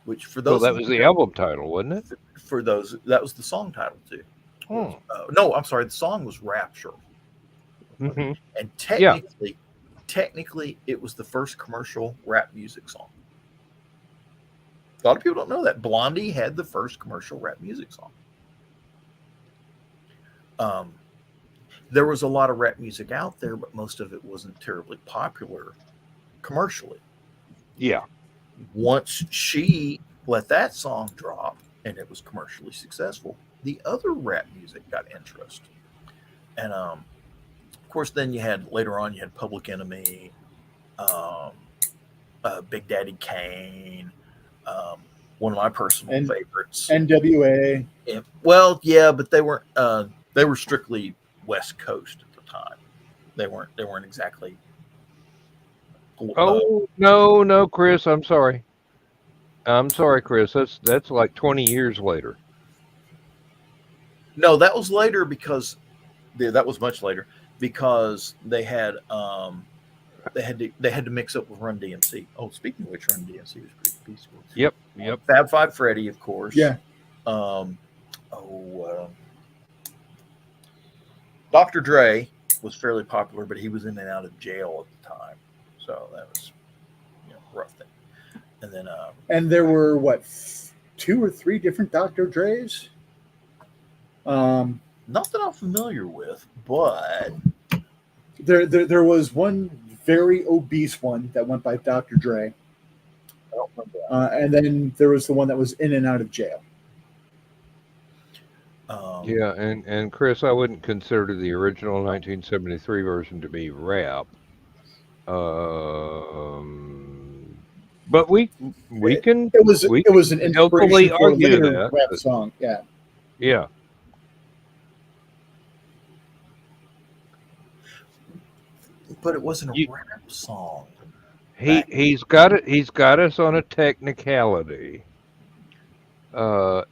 Which for Well, those that was the album title, wasn't it? for those that was the song title too. Oh. No, I'm sorry. The song was Rapture, Mm-hmm. and Yeah. technically, it was the first commercial rap music song. A lot of people don't know that Blondie had the first commercial rap music song. There was a lot of rap music out there, but most of it wasn't terribly popular commercially. Yeah. Once she let that song drop and it was commercially successful, the other rap music got interest. And of course, then you had Public Enemy, Big Daddy Kane, one of my personal favorites, NWA. Well, yeah, but they weren't. They were strictly West Coast at the time. They weren't exactly. Oh no, Chris. I'm sorry. Chris. That's like 20 years later. No, that was later because that was much later because they had to mix up with Run DMC. Oh, speaking of which, Run DMC was pretty peaceful. Yep. Fab Five Freddy, of course. Yeah. Dr. Dre was fairly popular, but he was in and out of jail at the time, so that was a rough thing. And then And there were what, 2 or 3 different Dr. Dre's? not that I'm familiar with, but There was one very obese one that went by Dr. Dre. I don't remember that. And then there was the one that was in and out of jail. Yeah, and Chris, I wouldn't consider the original 1973 version to be rap. But we can. It was an helpfully inspiration for a argue later that, rap but- song. Yeah. Yeah. But it wasn't a rap song. He's got it. He's got us on a technicality.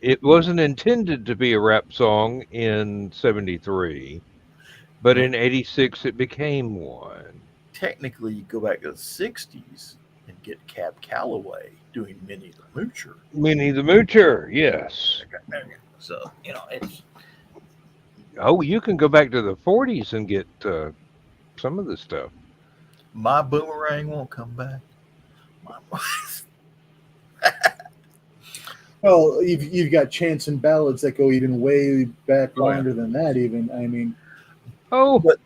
It wasn't intended to be a rap song in '73, but in '86 it became one. Technically, you go back to the '60s and get Cab Calloway doing Minnie the Moocher. Minnie the Moocher, yes. So it's. Oh, you can go back to the '40s and get some of the stuff. My boomerang won't come back. Well, you've got chants and ballads that go even way back longer than that. Even Oh, but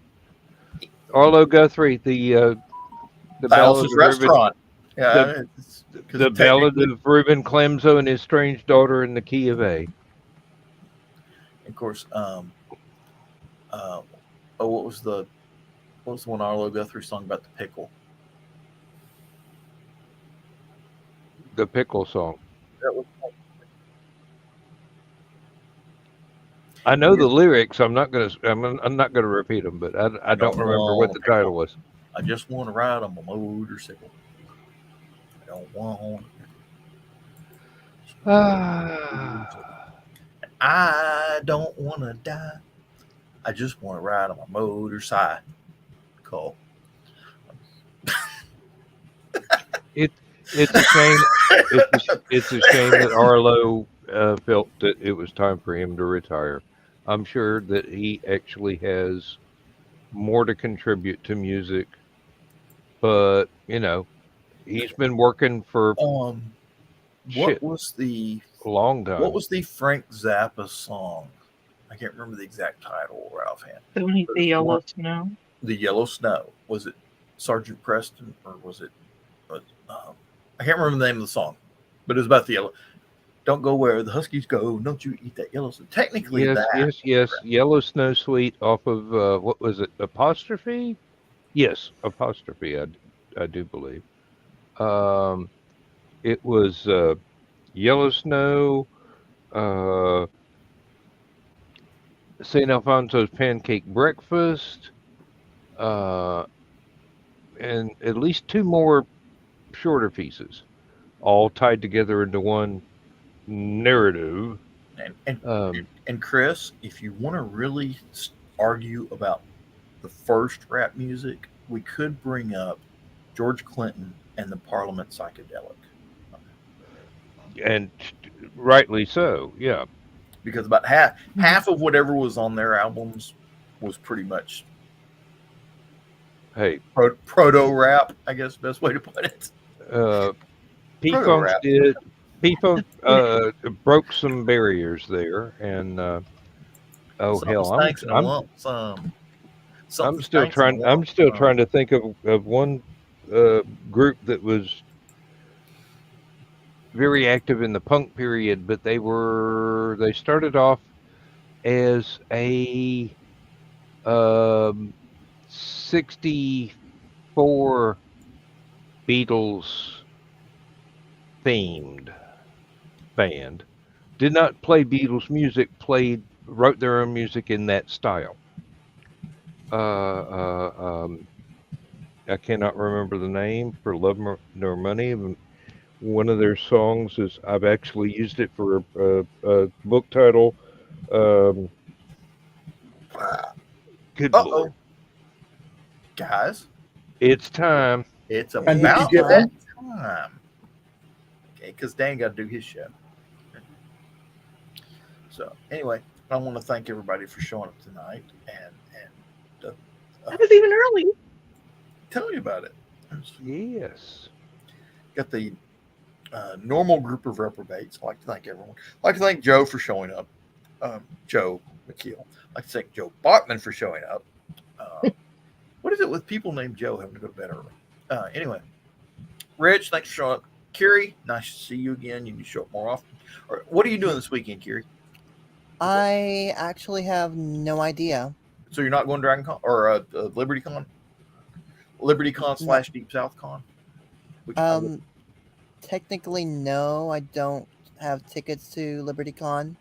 Arlo Guthrie, the ballad of Restaurant. Reuben, the ballad of Reuben Clemso and his strange daughter in the key of A. Of course, what was the one Arlo Guthrie song about the pickle? The pickle song. That was. I know the lyrics. I'm not gonna repeat them, but I don't remember what the title was. I just want to ride on my motorcycle. I don't want. Ah, I don't want to die. I just want to ride on my motorcycle. it it's a shame. It's a shame that Arlo felt that it was time for him to retire. I'm sure that he actually has more to contribute to music, but he's been working for What shit was the a long what time. was the Frank Zappa song? I can't remember the exact title, Ralph Hand. Beneath the yellow snow. The Yellow Snow. Was it Sergeant Preston or was it? I can't remember the name of the song, but it was about the yellow. Don't go where the Huskies go. Don't you eat that yellow snow. Technically, Yes, that. yes, yes. Yellow Snow Sweet off of what was it? Apostrophe? Yes, apostrophe. I do believe. Um, it was Yellow Snow, uh, St. Alfonso's Pancake Breakfast, uh, and at least two more shorter pieces, all tied together into one narrative. And and, Um, and Chris, if you want to really argue about the first rap music, we could bring up George Clinton and the Parliament psychedelic, and rightly so. Yeah. because about half of whatever was on their albums was pretty much Hey, proto rap. I guess best way to put it. P Proto Funk rap. did. P Funk broke some barriers there, and oh Something hell, stinks in a lump sum. Something I'm still stinks in a trying. I'm lump still sum. trying to think of one group that was very active in the punk period, but they started off as a 64 Beatles themed band. Did not play Beatles music. Wrote their own music in that style. I cannot remember the name for love nor money. One of their songs is I've actually used it for a book title. Um, good lord, guys, it's time. it's And did you about get that one? time. Okay, because Dan got to do his show. So anyway, I want to thank everybody for showing up tonight and That was even early. tell me about it. Yes. Got the normal group of reprobates. I'd like to thank everyone. I'd like to thank Joe for showing up. Joe McKeel. I'd like to thank Joe Bachman for showing up. What is it with people named Joe having to go to bed early? Anyway, Rich, thanks for showing up. Kiri, nice to see you again. You need to show up more often. What are you doing this weekend, Kiri? I actually have no idea. So you're not going to Dragon Con or Liberty Con? Liberty Con / Deep South Con? Technically, no. I don't have tickets to LibertyCon.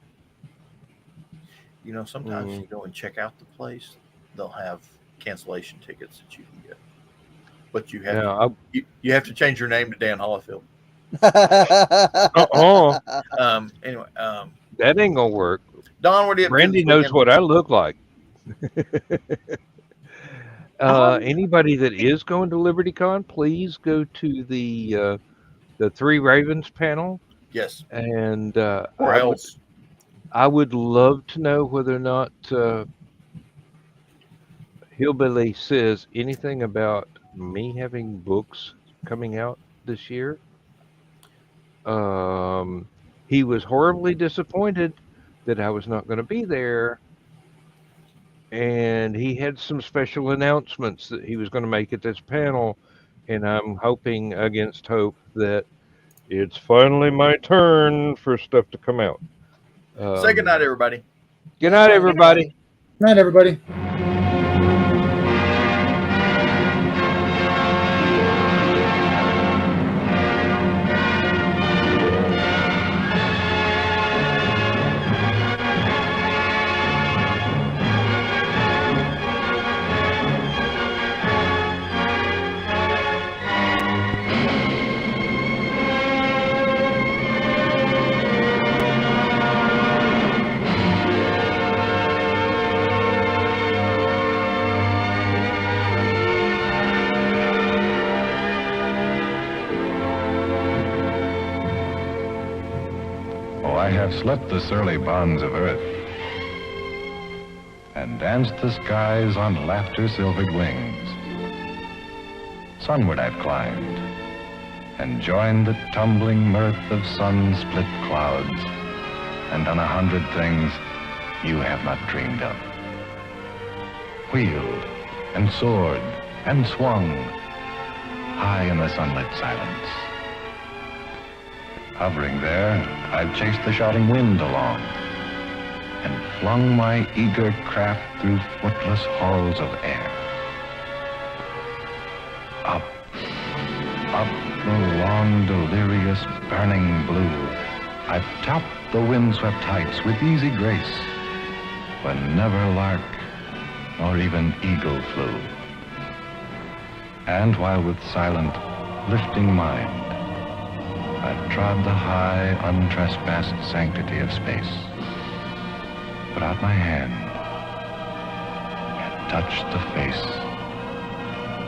You know, sometimes you go and check out the place, they'll have cancellation tickets that you can get. But you have you have to change your name to Dan Hollifield. Anyway, that ain't gonna work. Don, what do you? Brandy knows what I look like. Anybody that is going to LibertyCon, please go to the Three Ravens panel. Yes. And or else. I would love to know whether or not Hillbilly says anything about me having books coming out this year. He was horribly disappointed that I was not going to be there. And he had some special announcements that he was going to make at this panel. And I'm hoping against hope that it's finally my turn for stuff to come out. Say good night, everybody. Good night, everybody. Good night, everybody. have slit the surly bonds of earth and danced the skies on laughter-silvered wings. Sunward I've climbed and joined the tumbling mirth of sun-split clouds and done 100 things you have not dreamed of. Wheeled and soared and swung high in the sunlit silence. Hovering there, I've chased the shouting wind along and flung my eager craft through footless halls of air. Up, up the long, delirious, burning blue, I've topped the windswept heights with easy grace, when never lark nor even eagle flew. And while with silent, lifting mind, I've trod the high, untrespassed sanctity of space, put out my hand and touched the face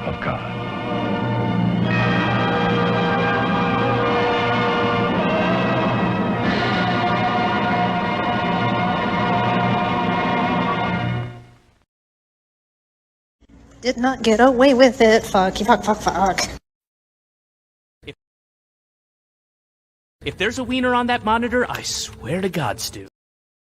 of God. Did not get away with it. Fuck, fuck, fuck, fuck. If there's a wiener on that monitor, I swear to God, Stu.